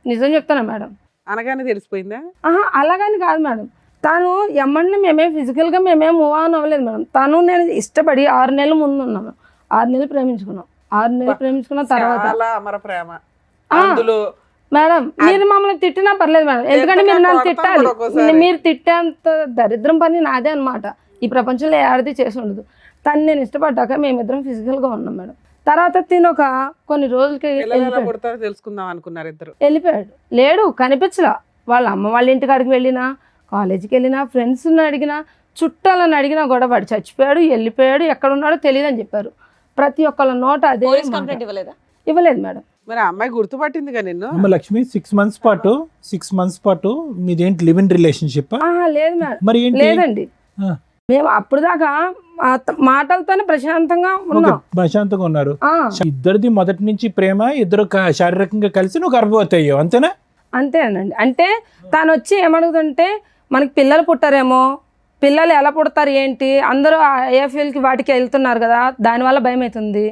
నిజం చెప్తాను మేడం. అనగానే తెలిసిపోయిందా? ఆహా అలాగని కాదు మేడం, తను ఎమ్మడిని ఫిజికల్గా మేమేం మూవ్ ఆన్ అవ్వలేదు మేడం. తను నేను ఇష్టపడి 6 నెలల ముందు ఉన్నాము, 6 నెలలు ప్రేమించుకున్నాం. 6 నెలలు ప్రేమించుకున్న తర్వాత అమర ప్రేమ అందులో మేడం మీరు మమ్మల్ని తిట్టినా పర్లేదు మేడం, ఎందుకంటే మీరు నన్ను తిట్టాలి. మీరు తిట్టేంత దరిద్రం పని నాదే అనమాట. ఈ ప్రపంచంలో ఏ ఆడది చేసి ఉండదు. తను నేను ఇష్టపడ్డాక మేమిద్దరం ఫిజికల్గా ఉన్నాం మేడం. తర్వాత తిను ఒక కొన్ని రోజులకి పిల్లలు ఎలా పుడతారో తెలుసుకుందాం అనుకున్నారు ఇద్దరు. వెళ్ళిపోయాడు. లేడు, కనిపించలా. వాళ్ళ అమ్మ వాళ్ళ ఇంటికాడికి వెళ్ళినా, కాలేజీకి వెళ్ళినా, ఫ్రెండ్స్ని అడిగినా, చుట్టాలని అడిగినా కూడా వాడు చచ్చిపోయాడు, వెళ్ళిపోయాడు, ఎక్కడ ఉన్నాడో తెలియదు అని చెప్పారు. ప్రతి ఒక్కళ్ళ నోట అదే పోలీస్ మాట. కంప్లైంట్ ఇవ్వలేదా? ఇవ్వలేదు మేడం. మరి ఆ అమ్మాయి గుర్తుపట్టిందిగా నిన్ను. అమ్మ లక్ష్మి 6 months పాటు మీదేంటి లివ్ ఇన్ రిలేషన్షిప్? ఆహా లేదు మేడం, మరి ఏంటి? లేదండి. ఆ. మేము అప్పుడు దాకా మాటలతోనే ప్రశాంతంగా ఉన్నాం. ప్రశాంతంగా ఉన్నారు. ఆ, ఇద్దరిది మొదటి నుంచి ప్రేమ, ఇద్దరు శారీరకంగా కలిసి నువ్వు గర్భవతి అయ్యావు అంతేనా? అంతేనండి. అంటే తను వచ్చి ఏమడుగుతుంటే మనకి పిల్లలు పుట్టారేమో, పిల్లలు ఎలా పుడతారు ఏంటి, అందరూ ఏఎఫ్ఎల్కి వాటికి వెళ్తున్నారు కదా, దానివల్ల భయం అవుతుంది,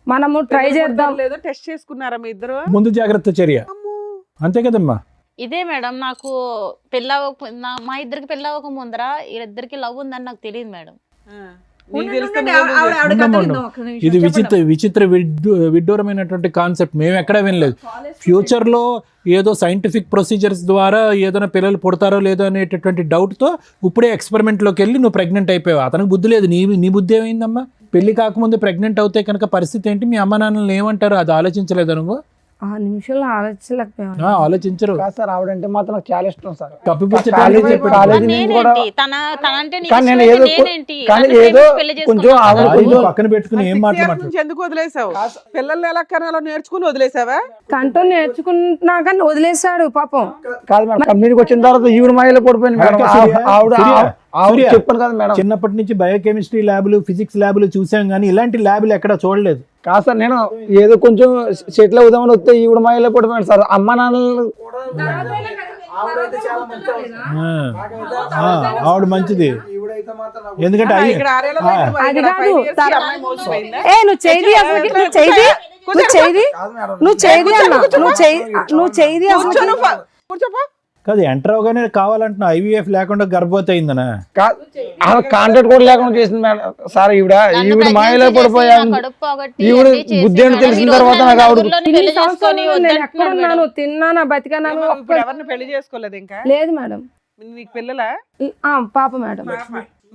మనము ట్రై చేద్దాం. లేదో టెస్ట్ చేసుకున్నారా మీ ఇద్దరు? ముందు జాగ్రత్త చర్య అంతే కదమ్మా. ఇదే మేడం, నాకు మా ఇద్దరికి పెళ్ళి అవ్వక ముందర వీళ్ళిద్దరికి లవ్ ఉందని నాకు తెలియదు మేడం. నీకు తెలిస్తే ఉండండి, నువ్వు ఆవిడ ఎందుకు కథ ఉండమ్మా, విందాం ఒక్క నిమిషం. ఇది చెప్పండి. విచిత్ర విడ్డూరమైనటువంటి కాన్సెప్ట్. మేము ఎక్కడా వినలేదు. ఫ్యూచర్ లో ఏదో సైంటిఫిక్ ప్రొసీజర్స్ ద్వారా ఏదైనా పిల్లలు పుడతారో లేదో అనేటటువంటి డౌట్ తో ఇప్పుడే ఎక్స్పెరిమెంట్ లోకి వెళ్ళి నువ్వు ప్రెగ్నెంట్ అయిపోయావు. అతనికి బుద్ధి లేదు, నీ బుద్ధి ఏమైందమ్మా? పెళ్లి కాకముందు ప్రెగ్నెంట్ అవుతే కనుక పరిస్థితి ఏంటి? మీ అమ్మ నాన్నలు ఏమంటారు? అది ఆలోచించలేదు నువ్వు? ఆ నిమిషంలో ఆలోచించలేకపోయాను. ఆలోచించరు. కాదు సార్, ఆవిడంటే మాత్రం నాకు చాలా ఇష్టం సార్. కప్పిపుచ్చటానికి కాలేజీ చెప్పాడు. కాలేజీ నుంచి కూడా తనంటే నీకు కానీ నేను ఇష్టమైతే ఏదో నేనేంటి? కానీ నన్ను ఏదో ప్రేమించి పెళ్లి కొంచెం చేసుకున్నావు ఆవిడ కదా. అది పక్కన పెట్టుకుని ఏం 6 years మాట్లాడమాట? నుంచి ఎందుకు వదిలేసావు? పిల్లల్ని ఎలా కనాలో నేర్చుకుని వదిలేసావా? కంటూ నేర్చుకున్నాక వదిలేశాడు పాపం. కాదు మేడం, కంపెనీకి వచ్చిన తర్వాత ఈవిడ మాయలో పడిపోయింది మేడం. ఆవిడ సూర్య, చెప్పాను కదా మేడం. చిన్నప్పటి నుంచి బయోకెమిస్ట్రీ ల్యాబ్లు, ఫిజిక్స్ ల్యాబ్లు చూసాం కానీ ఇలాంటి ల్యాబ్లు ఎక్కడ చూడలేదు. కాదు సార్, నేను ఏదో కొంచెం సెటిల్ అవుదామని వస్తే ఈవిడ మాయలో పడిపోయాను సార్. అమ్మ నాన్నలు ఆవిడ మంచిది. ఎందుకంటే అయ్యి ఇక్కడ 6 ఏళ్ల దాకా అది ఇక్కడ కాదు. 5 years కి అమ్మాయి మోసపోయిందా? నువ్వు చేయి అసలు, నువ్వు చేయి అసలు. కూర్చోపో. కాదు, ఎంటర్ అవగానే కావాలంటున్నా ఐవీఎఫ్ లేకుండా గర్భవతి అయిందనా? కాంట్రాక్ట్ కూడా లేకుండా చేసింది మేడం సార్. ఈవిడ మాయలో పడిపోయా. ఈవిడ బుద్ధి అని తెలిసిన తర్వాత నాకు ఆవిడ ఇన్ని సంవత్సరాలు నేను ఎక్కడ ఉన్నాను, తిన్నానా, బతికాను? ఇప్పుడు ఎవరిని పెళ్లి చేసుకోలేదు ఇంకా? లేదు మేడం. నీకు పిల్లలా? పాప మేడం.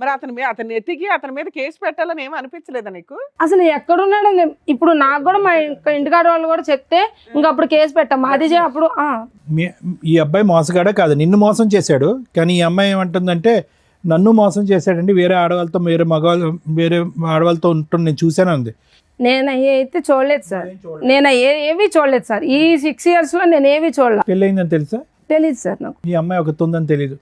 మరి అతని ఎత్తికి అతని మీద కేసు పెట్టాలని ఏమి అనిపించలేదా నీకు? అసలు ఎక్కడున్నాడు? ఇప్పుడు నాకు కూడా మా ఇంటికాడ వాళ్ళు కూడా చెప్తే ఇంకా అప్పుడు కేసు పెట్టాం. అది అప్పుడు ఈ అబ్బాయి మోసగాడే కాదు, నిన్ను మోసం చేశాడు. కానీ ఈ అమ్మాయి ఏమంటుందంటే నన్ను మోసం చేశాడండి, వేరే ఆడవాళ్ళతో వేరే ఆడవాళ్ళతో ఉంటుంది, నేను చూశాను అంది. నేను అయితే చూడలేదు సార్. నేను ఏవి చూడలేదు సార్. ఈ 6 years లో నేను ఏవి చూడలేదు. పెళ్ళయిందని తెలుసా? తెలీదు సార్ నాకు. ఈ అమ్మాయి ఒక ఉందని తెలీదు.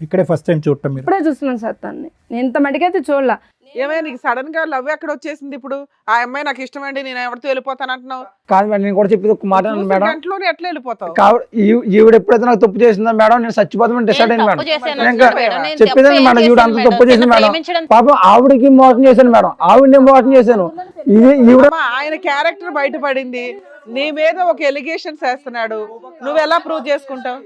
ఇక్కడే ఫస్ట్ టైం చూడటం మీరు? ఇప్పుడే చూస్తున్నాను సార్ తన్ని. నేను ఇంత మటుకైతే చూడలా. ఏమైనా నీకు సడన్ గా లవ్ ఎక్కడ వచ్చేసింది? ఇప్పుడు ఆ అమ్మాయి నాకు ఇష్టమండి, నేను ఎవరితో వెళ్ళిపోతాను అంటున్నావు. కాదు మేడం, నేను కూడా చెప్పేది ఒక మాట మేడం. గంటలోనే ఎట్లా వెళ్ళిపోతావు? ఈవిడ ఎప్పుడైతే నాకు తప్పు చేసిందో మేడం, నేను చచ్చిపోతామని డిసైడ్ అయ్యాను మేడం. చెప్పేదాన్ని మేడం, ఈవిడ అంత తప్పు చేసింది మేడం. పాపం ఆవిడకి మోసం చేశాను మేడం, ఆవిడని మోసం చేశాను. ఈవిడ ఆయన క్యారెక్టర్ బయటపడింది, నీ మీద ఒక ఎలిగేషన్స్ వేస్తున్నాడు, నువ్వు ఎలా ప్రూవ్ చేసుకుంటావు?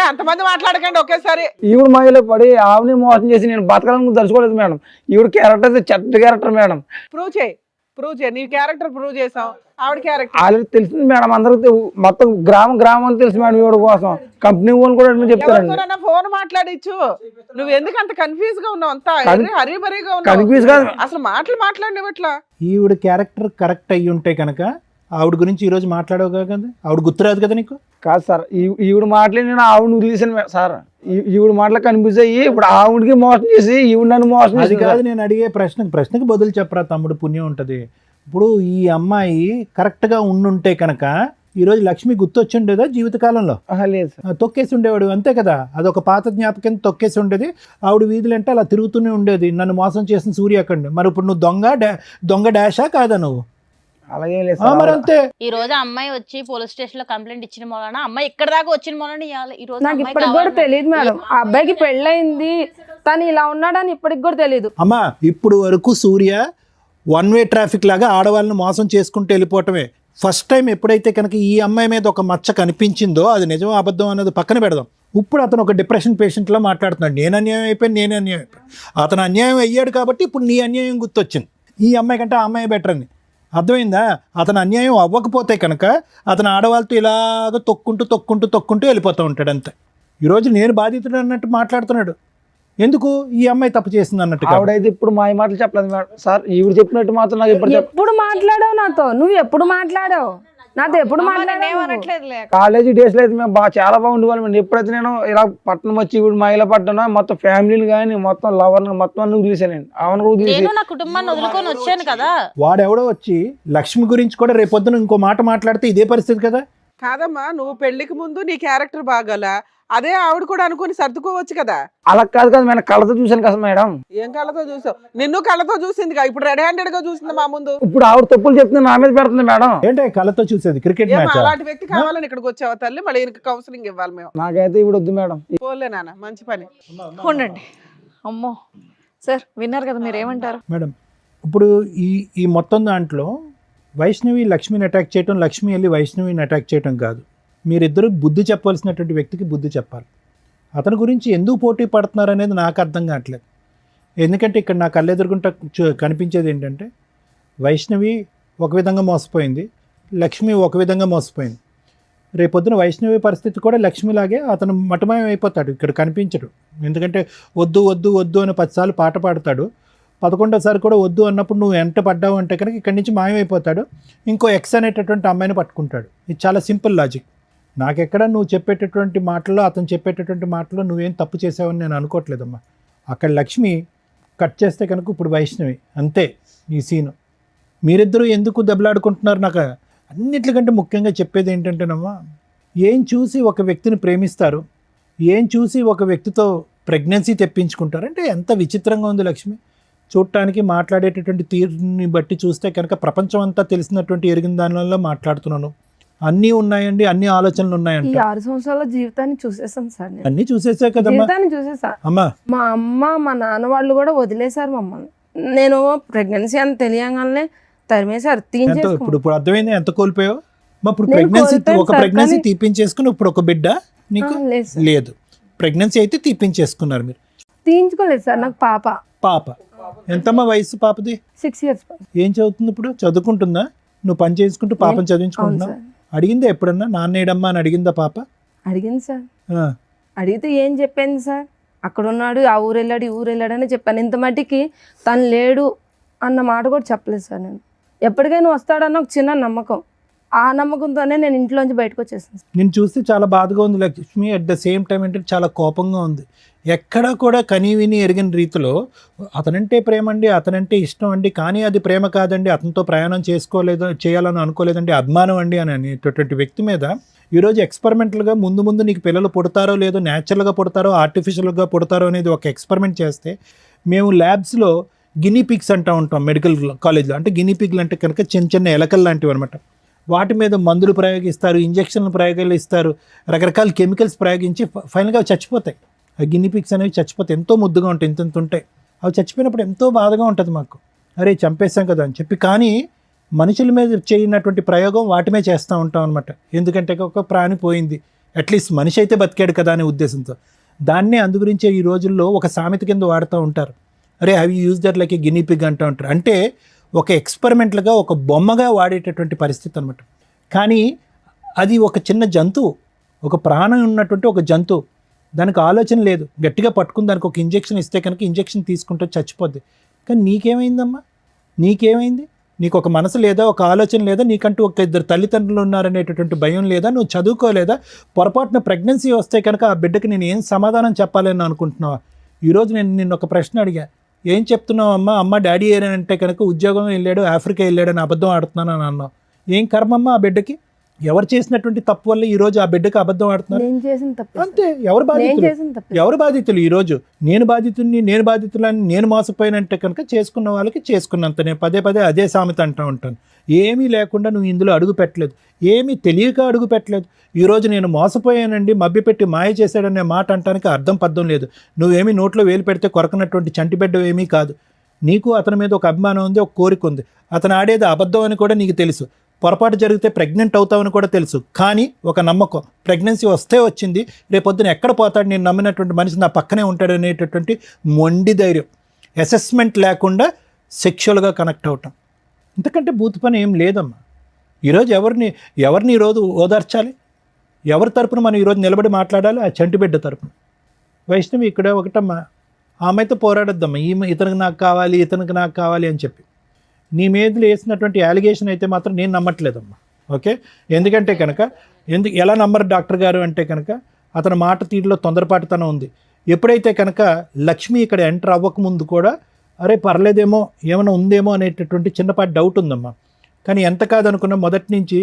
అంతమంది మాట్లాడకండి ఒకేసారి. ఈవిడ మాయలో పడి ఆవిడని మోసం చేసి నేను బతకాలని తలుచుకోలేదు మేడం. ఈవిడ క్యారెక్టర్ చెడ్డ క్యారెక్టర్ మేడం. ప్రూవ్ చేయి. నీ క్యారెక్టర్ ప్రూవ్ చేసాం, ఆవిడ క్యారెక్టర్ ఆల్రెడీ తెలిసింది మేడం. అందరికి మొత్తం గ్రామం తెలుసు మేడం. ఈవిడ కోసం కంపెనీ వాళ్ళు కూడా చెప్తారండి. ఫోన్ మాట్లాడిచ్చు. నువ్వు ఎందుకు అంత కన్ఫ్యూజ్ గా ఉన్నావు? అంతా హరీబరీగా కన్ఫ్యూజ్ ఉన్నావు. కాదు అసలు మాట్లాడినట్లా. ఈవిడ క్యారెక్టర్ కరెక్ట్ అయ్యి ఉంటే కనుక ఆవిడ గురించి ఈ రోజు మాట్లాడవు కదా, ఆవిడ గుర్తురాదు కదా నీకు? కాదు సార్, ఈవిడ మాటలే నేను ఆవిడని వదిలేసాను సార్. ఈవిడ మాటలు కనిపిస్తే ఇప్పుడు ఆవిడకి మోసం చేసి ఈవిడ నన్ను మోసం అది చేసి కాదు నేను అడిగే ప్రశ్నకి బదులు చెప్పరా తమ్ముడు, పుణ్యం ఉంటుంది. ఇప్పుడు ఈ అమ్మాయి కరెక్ట్గా ఉండుంటే కనుక ఈరోజు లక్ష్మి గుర్తొచ్చి ఉండేదా జీవితకాలంలో? లేదు సార్, తొక్కేసి ఉండేవాడు అంతే కదా. అదొక పాత జ్ఞాపకం, తొక్కేసి ఉండేది. ఆవిడ వీధులంటే అలా తిరుగుతూనే ఉండేది, నన్ను మోసం చేసిన సూర్య అక్కడ. మరి ఇప్పుడు నువ్వు దొంగ డాషా కాదా నువ్వు? అలాగే లేదు మరి అంతే. ఈ రోజు అమ్మాయి వచ్చి పోలీస్ స్టేషన్ లో కంప్లైంట్ ఇచ్చిన మూలన అమ్మాయి ఇక్కడ దాకా వచ్చిన మూలన ఈ రోజు నాకు ఇప్పటికి కూడా తెలియదు మేడం. ఆ అబ్బాయికి పెళ్ళయింది, తను ఇలా ఉన్నాడని ఇప్పటికి కూడా తెలియదు. అమ్మా ఇప్పుడు వరకు సూర్య 1-way ట్రాఫిక్ లాగా ఆడవాళ్ళని మోసం చేసుకుంటూ వెళ్ళిపోవటమే. ఫస్ట్ టైం ఎప్పుడైతే కనుక ఈ అమ్మాయి మీద ఒక మచ్చ కనిపించిందో, అది నిజం అబద్ధం అన్నది పక్కన పెడదాం. ఇప్పుడు అతను ఒక డిప్రెషన్ పేషెంట్లా మాట్లాడుతున్నాడు. నేను అన్యాయం అయిపోయాను. అతను అన్యాయం అయ్యాడు కాబట్టి ఇప్పుడు నీ అన్యాయం గుర్తొచ్చింది. ఈ అమ్మాయి కంటే ఆ అమ్మాయి బెటర్ అని అర్థమైందా? అతను అన్యాయం అవ్వకపోతే కనుక అతను ఆడవాళ్ళతో ఇలాగ తొక్కుంటూ వెళ్ళిపోతూ ఉంటాడు అంతే. ఈరోజు నేను బాధితుడు అన్నట్టు మాట్లాడుతున్నాడు. ఎందుకు ఈ అమ్మాయి తప్పు చేసింది అన్నట్టుగా. ఆవిడైతే ఇప్పుడు మా మాటలు చెప్పలేదు మేడం సార్. ఈవిడ చెప్పినట్టు మాత్రం నాకు ఎప్పుడు ఎప్పుడు మాట్లాడావు నాతో? నువ్వు ఎప్పుడు మాట్లాడావు నాతో? ఎప్పుడు మాట్లాడావు? ఏమనట్లేదులే. కాలేజీ డేస్లో అయితే మేము చాలా బాగుండే వాళ్ళం. ఎప్పుడైతే నేను ఇలా పట్టణం వచ్చి ఇప్పుడు మహిళ పట్టణం మొత్తం ఫ్యామిలీని కానీ మొత్తం లవర్ని మొత్తం అన్ని వదిలేసానండి. ఆమెను వదిలేసి నేను నా కుటుంబాన్ని వదులుకొని వచ్చాను కదా. వాడెవడో వచ్చి లక్ష్మి గురించి కూడా రేపొద్దున ఇంకో మాట మాట్లాడితే ఇదే పరిస్థితి కదా. కాదమ్మా, నువ్వు పెళ్లికి ముందు నీ క్యారెక్టర్ బాగాల, అదే ఆవిడ కూడా అనుకుని సర్దుకోవచ్చు కదా. అలా కాదు కదా మేడం, కళ్ళతో చూశాను కదా మేడం. ఏం కళ్ళతో చూసావు? నిన్ను కళ్ళతో చూసింది, ఇప్పుడు రెడ్ హ్యాండెడ్ గా చూసింది మా ముందు. ఇప్పుడు ఆవిడ తప్పులు చెప్తుంది నా మీద పెడుతుంది మేడం. ఏంటంటే కళ్ళతో చూసేది క్రికెట్ ఏమో మ్యాచ్. అలాంటి వ్యక్తి కావాలని ఇక్కడికి వచ్చావా తల్లి? మళ్ళీ ఈయనకి కౌన్సిలింగ్ ఇవ్వాలి మేము. నాకైతే ఇప్పుడు వద్దు మేడం. పోలే నాన్న, మంచి పని. ఉండండి. అమ్మో సార్, విన్నారు కదా, మీరు ఏమంటారు? మేడం ఇప్పుడు ఈ మొత్తం దాంట్లో వైష్ణవి లక్ష్మిని అటాక్ చేయటం, లక్ష్మి వెళ్ళి వైష్ణవిని అటాక్ చేయటం కాదు. మీరిద్దరూ బుద్ధి చెప్పవలసినటువంటి వ్యక్తికి బుద్ధి చెప్పాలి. అతని గురించి ఎందుకు పోటీ పడుతున్నారు అనేది నాకు అర్థం కావట్లేదు. ఎందుకంటే ఇక్కడ నా కళ్ళెదురుగుంట కనిపించేది ఏంటంటే వైష్ణవి ఒక విధంగా మోసపోయింది, లక్ష్మి ఒక విధంగా మోసపోయింది. రేపొద్దున వైష్ణవి పరిస్థితి కూడా లక్ష్మిలాగే అతను మటమయం అయిపోతాడు, ఇక్కడ కనిపించడు. ఎందుకంటే వద్దు వద్దు వద్దు అని 10 సార్లు పాట పాడతాడు, 11వ సారి కూడా వద్దు అన్నప్పుడు నువ్వు ఎంట పడ్డావు అంటే కనుక ఇక్కడి నుంచి మాయమైపోతాడు, ఇంకో ఎక్స్ అనేటటువంటి అమ్మాయిని పట్టుకుంటాడు. ఇది చాలా సింపుల్ లాజిక్. నాకెక్కడ నువ్వు చెప్పేటటువంటి మాటల్లో, అతను చెప్పేటటువంటి మాటల్లో నువ్వేం తప్పు చేసావని నేను అనుకోవట్లేదమ్మా. అక్కడ లక్ష్మి కట్ చేస్తే కనుక ఇప్పుడు వైష్ణవి, అంతే ఈ సీను. మీరిద్దరూ ఎందుకు దెబ్బలాడుకుంటున్నారు? నాకు అన్నిటికంటే ముఖ్యంగా చెప్పేది ఏంటంటేనమ్మా, ఏం చూసి ఒక వ్యక్తిని ప్రేమిస్తారు, ఏం చూసి ఒక వ్యక్తితో ప్రెగ్నెన్సీ తెప్పించుకుంటారు అంటే ఎంత విచిత్రంగా ఉంది లక్ష్మి. చూడటానికి మాట్లాడేటటువంటి తీరుని బట్టి చూస్తే కనుక ప్రపంచం అంతా తెలిసినటువంటి ఎరిగిన దానిలో మాట్లాడుతున్నాను. అన్నీ ఉన్నాయండి, అన్ని ఆలోచనలు ఈ ఉన్నాయంట. 6 సంవత్సరాల జీవితాన్ని చూసేసాను సార్ నేను. అన్నీ చూసేసా కదమ్మా. జీవితాన్ని చూసేసా. అమ్మా మా అమ్మ మా నాన్న వాళ్ళు కూడా వదిలేశారు మమ్మల్ని. నేను ప్రెగ్నెన్సీ అని తెలియగానే తరిమేశారు, ఎంత తీయించేసుకున్నాను. ఇప్పుడు అర్థమైంది ఎంత కోల్పోయావు. ఇప్పుడు నేను ప్రెగ్నెన్సీ, కోల్పోయాను ఒక సార్, ప్రెగ్నెన్సీ కానీ- తీపించేసుకుని ఇప్పుడు ఒక బిడ్డ నీకు లేదు సార్, లేదు. ప్రెగ్నెన్సీ అయితే తీపించేసుకున్నారు మీరు. తీయించుకోలేదు సార్. నాకు పాప పాప ఎంతమ్మా వయసు పాపది? 6 years. ఏం చదువుతుంది ఇప్పుడు? చదువుకుంటుందా? నువ్వు పని చేసుకుంటూ పాపను అవును చదివించుకుంటున్నావు? సార్. అడిగిందా ఎప్పుడన్నా నాన్న ఏడమ్మా అని అడిగిందా పాప? అడిగింది సార్. ఆ, అడిగితే ఏం చెప్పింది సార్, అక్కడ ఉన్నాడు, ఆ ఊరు వెళ్ళాడు, ఈ ఊరు వెళ్ళాడు అని చెప్పాను. ఇంత మట్టికి తను లేడు అన్న మాట కూడా చెప్పలేదు సార్. నేను ఎప్పటికైనా వస్తాడన్న ఒక చిన్న నమ్మకం, ఆ నమ్మకంతోనే నేను ఇంట్లోంచి బయటకు వచ్చేసాను సార్. నేను చూస్తే చాలా బాధగా ఉంది Lakshmi. At the same time అంటే చాలా కోపంగా ఉంది. ఎక్కడా కూడా కనీవిని ఎరిగిన రీతిలో అతనంటే ప్రేమ అండి, అతనంటే ఇష్టం అండి, కానీ అది ప్రేమ కాదండి, అతనితో ప్రయాణం చేయాలని అనుకోలేదండి, అభిమానం అండి అని అనేటటువంటి వ్యక్తి మీద ఈరోజు ఎక్స్పెరిమెంటల్గా ముందు ముందు నీకు పిల్లలు పుడతారో లేదో, న్యాచురల్గా పుడతారో ఆర్టిఫిషియల్గా పుడతారో అనేది ఒక ఎక్స్పెరిమెంట్ చేస్తే మేము ల్యాబ్స్లో గినీ పిగ్స్ అంటూ ఉంటాం మెడికల్ కాలేజ్లో. అంటే గినీ పిగ్లు అంటే కనుక చిన్న చిన్న ఎలకలు లాంటివి అనమాట. వాటి మీద మందులు ప్రయోగిస్తారు, ఇంజక్షన్లు ప్రయోగాలు ఇస్తారు, రకరకాల కెమికల్స్ ప్రయోగించి ఫైనల్గా అవి చచ్చిపోతాయి. ఆ గినీ పిగ్స్ అనేవి చచ్చిపోతాయి. ఎంతో ముద్దుగా ఉంటాయి, ఇంత ఉంటాయి. అవి చచ్చిపోయినప్పుడు ఎంతో బాధగా ఉంటుంది మాకు, అరే చంపేస్తాం కదా అని చెప్పి. కానీ మనుషుల మీద చేయనటువంటి ప్రయోగం వాటి మీద చేస్తూ ఉంటాం అనమాట. ఎందుకంటే ఒక ప్రాణి పోయింది, అట్లీస్ట్ మనిషి అయితే బతికాడు కదా అనే ఉద్దేశంతో. దాన్నే అందుగురించే ఈ రోజుల్లో ఒక సామెత కింద వాడుతూ ఉంటారు, అరే అవి use that like a guinea pig అంటూ ఉంటారు. అంటే ఒక ఎక్స్పెరిమెంట్లుగా, ఒక బొమ్మగా వాడేటటువంటి పరిస్థితి అనమాట. కానీ అది ఒక చిన్న జంతువు, ఒక ప్రాణం ఉన్నటువంటి ఒక జంతువు, దానికి ఆలోచన లేదు. గట్టిగా పట్టుకుని దానికి ఒక ఇంజెక్షన్ ఇస్తే కనుక ఇంజెక్షన్ తీసుకుంటే చచ్చిపోద్ది. కానీ నీకేమైందమ్మా? నీకేమైంది? నీకు ఒక మనసు లేదా, ఒక ఆలోచన లేదా, నీకంటూ ఒక 2 తల్లిదండ్రులు ఉన్నారనేటటువంటి భయం లేదా, నువ్వు చదువుకోలేదా? పొరపాటున ప్రెగ్నెన్సీ వస్తే కనుక ఆ బిడ్డకి నేను ఏం సమాధానం చెప్పాలని అనుకుంటున్నావా? ఈరోజు నేను నిన్ను ఒక ప్రశ్న అడిగా, ఏం చెప్తున్నావు అమ్మా? అమ్మ డాడీ ఏనంటే కనుక ఉద్యోగం వెళ్ళాడు, ఆఫ్రికా వెళ్ళాడని అబద్ధం ఆడుతున్నాను అని అన్నావు. ఏం కర్మమ్మ ఆ బిడ్డకి? ఎవరు చేసినటువంటి తప్పు వల్ల ఈరోజు ఆ బిడ్డకి అబద్ధం ఆడుతున్నారు? నేను చేసిన తప్పు. అంతే. ఎవరు బాధితులు? తప్పు. ఎవరు బాధితులు? ఈరోజు నేను బాధితులని నేను మోసపోయినంటే కనుక చేసుకున్న వాళ్ళకి చేసుకున్నంత. నేను పదే అదే సామెత అంటూ ఉంటాను. ఏమీ లేకుండా నువ్వు ఇందులో అడుగు పెట్టలేదు, ఏమీ తెలియక అడుగు పెట్టలేదు. ఈరోజు నేను మోసపోయానండి, మభ్యపెట్టి మాయ చేశాడనే మాట అంటానికి అర్థం పద్ధం లేదు. నువ్వేమీ నోట్లో వేలు పెడితే కొరకనటువంటి చంటిబిడ్డ ఏమీ కాదు. నీకు అతని మీద ఒక అభిమానం ఉంది, ఒక కోరిక ఉంది. అతను ఆడేది అబద్ధం అని కూడా నీకు తెలుసు. పొరపాటు జరిగితే ప్రెగ్నెంట్ అవుతావని కూడా తెలుసు. కానీ ఒక నమ్మకం, ప్రెగ్నెన్సీ వస్తే వచ్చింది, రేపొద్దున ఎక్కడ పోతాడు, నేను నమ్మినటువంటి మనిషి నా పక్కనే ఉంటాడు అనేటటువంటి మొండి ధైర్యం. అసెస్మెంట్ లేకుండా సెక్షువల్గా కనెక్ట్ అవటం, ఇంతకంటే బూత్ పని ఏం లేదమ్మా. ఈరోజు ఎవరిని ఈరోజు ఓదార్చాలి? ఎవరి తరపున మనం ఈరోజు నిలబడి మాట్లాడాలి? ఆ చంటిబిడ్డ తరపున. వైష్ణవి ఇక్కడ ఒకటమ్మా, ఆమెతో పోరాడొద్దమ్మా, ఇతనికి నాకు కావాలి, ఇతనికి నాకు కావాలి అని చెప్పి. నీ మీద వేసినటువంటి అలిగేషన్ అయితే మాత్రం నేను నమ్మట్లేదమ్మా. ఓకే, ఎందుకంటే కనుక ఎలా నమ్మరు డాక్టర్ గారు అంటే కనుక అతని మాట తీరులో తొందరపాటుతనం ఉంది. ఎప్పుడైతే కనుక లక్ష్మి ఇక్కడ ఎంటర్ అవ్వకముందు కూడా అరే పర్లేదేమో, ఏమైనా ఉందేమో అనేటటువంటి చిన్నపాటి డౌట్ ఉందమ్మా. కానీ ఎంత కాదనుకున్నా మొదటి నుంచి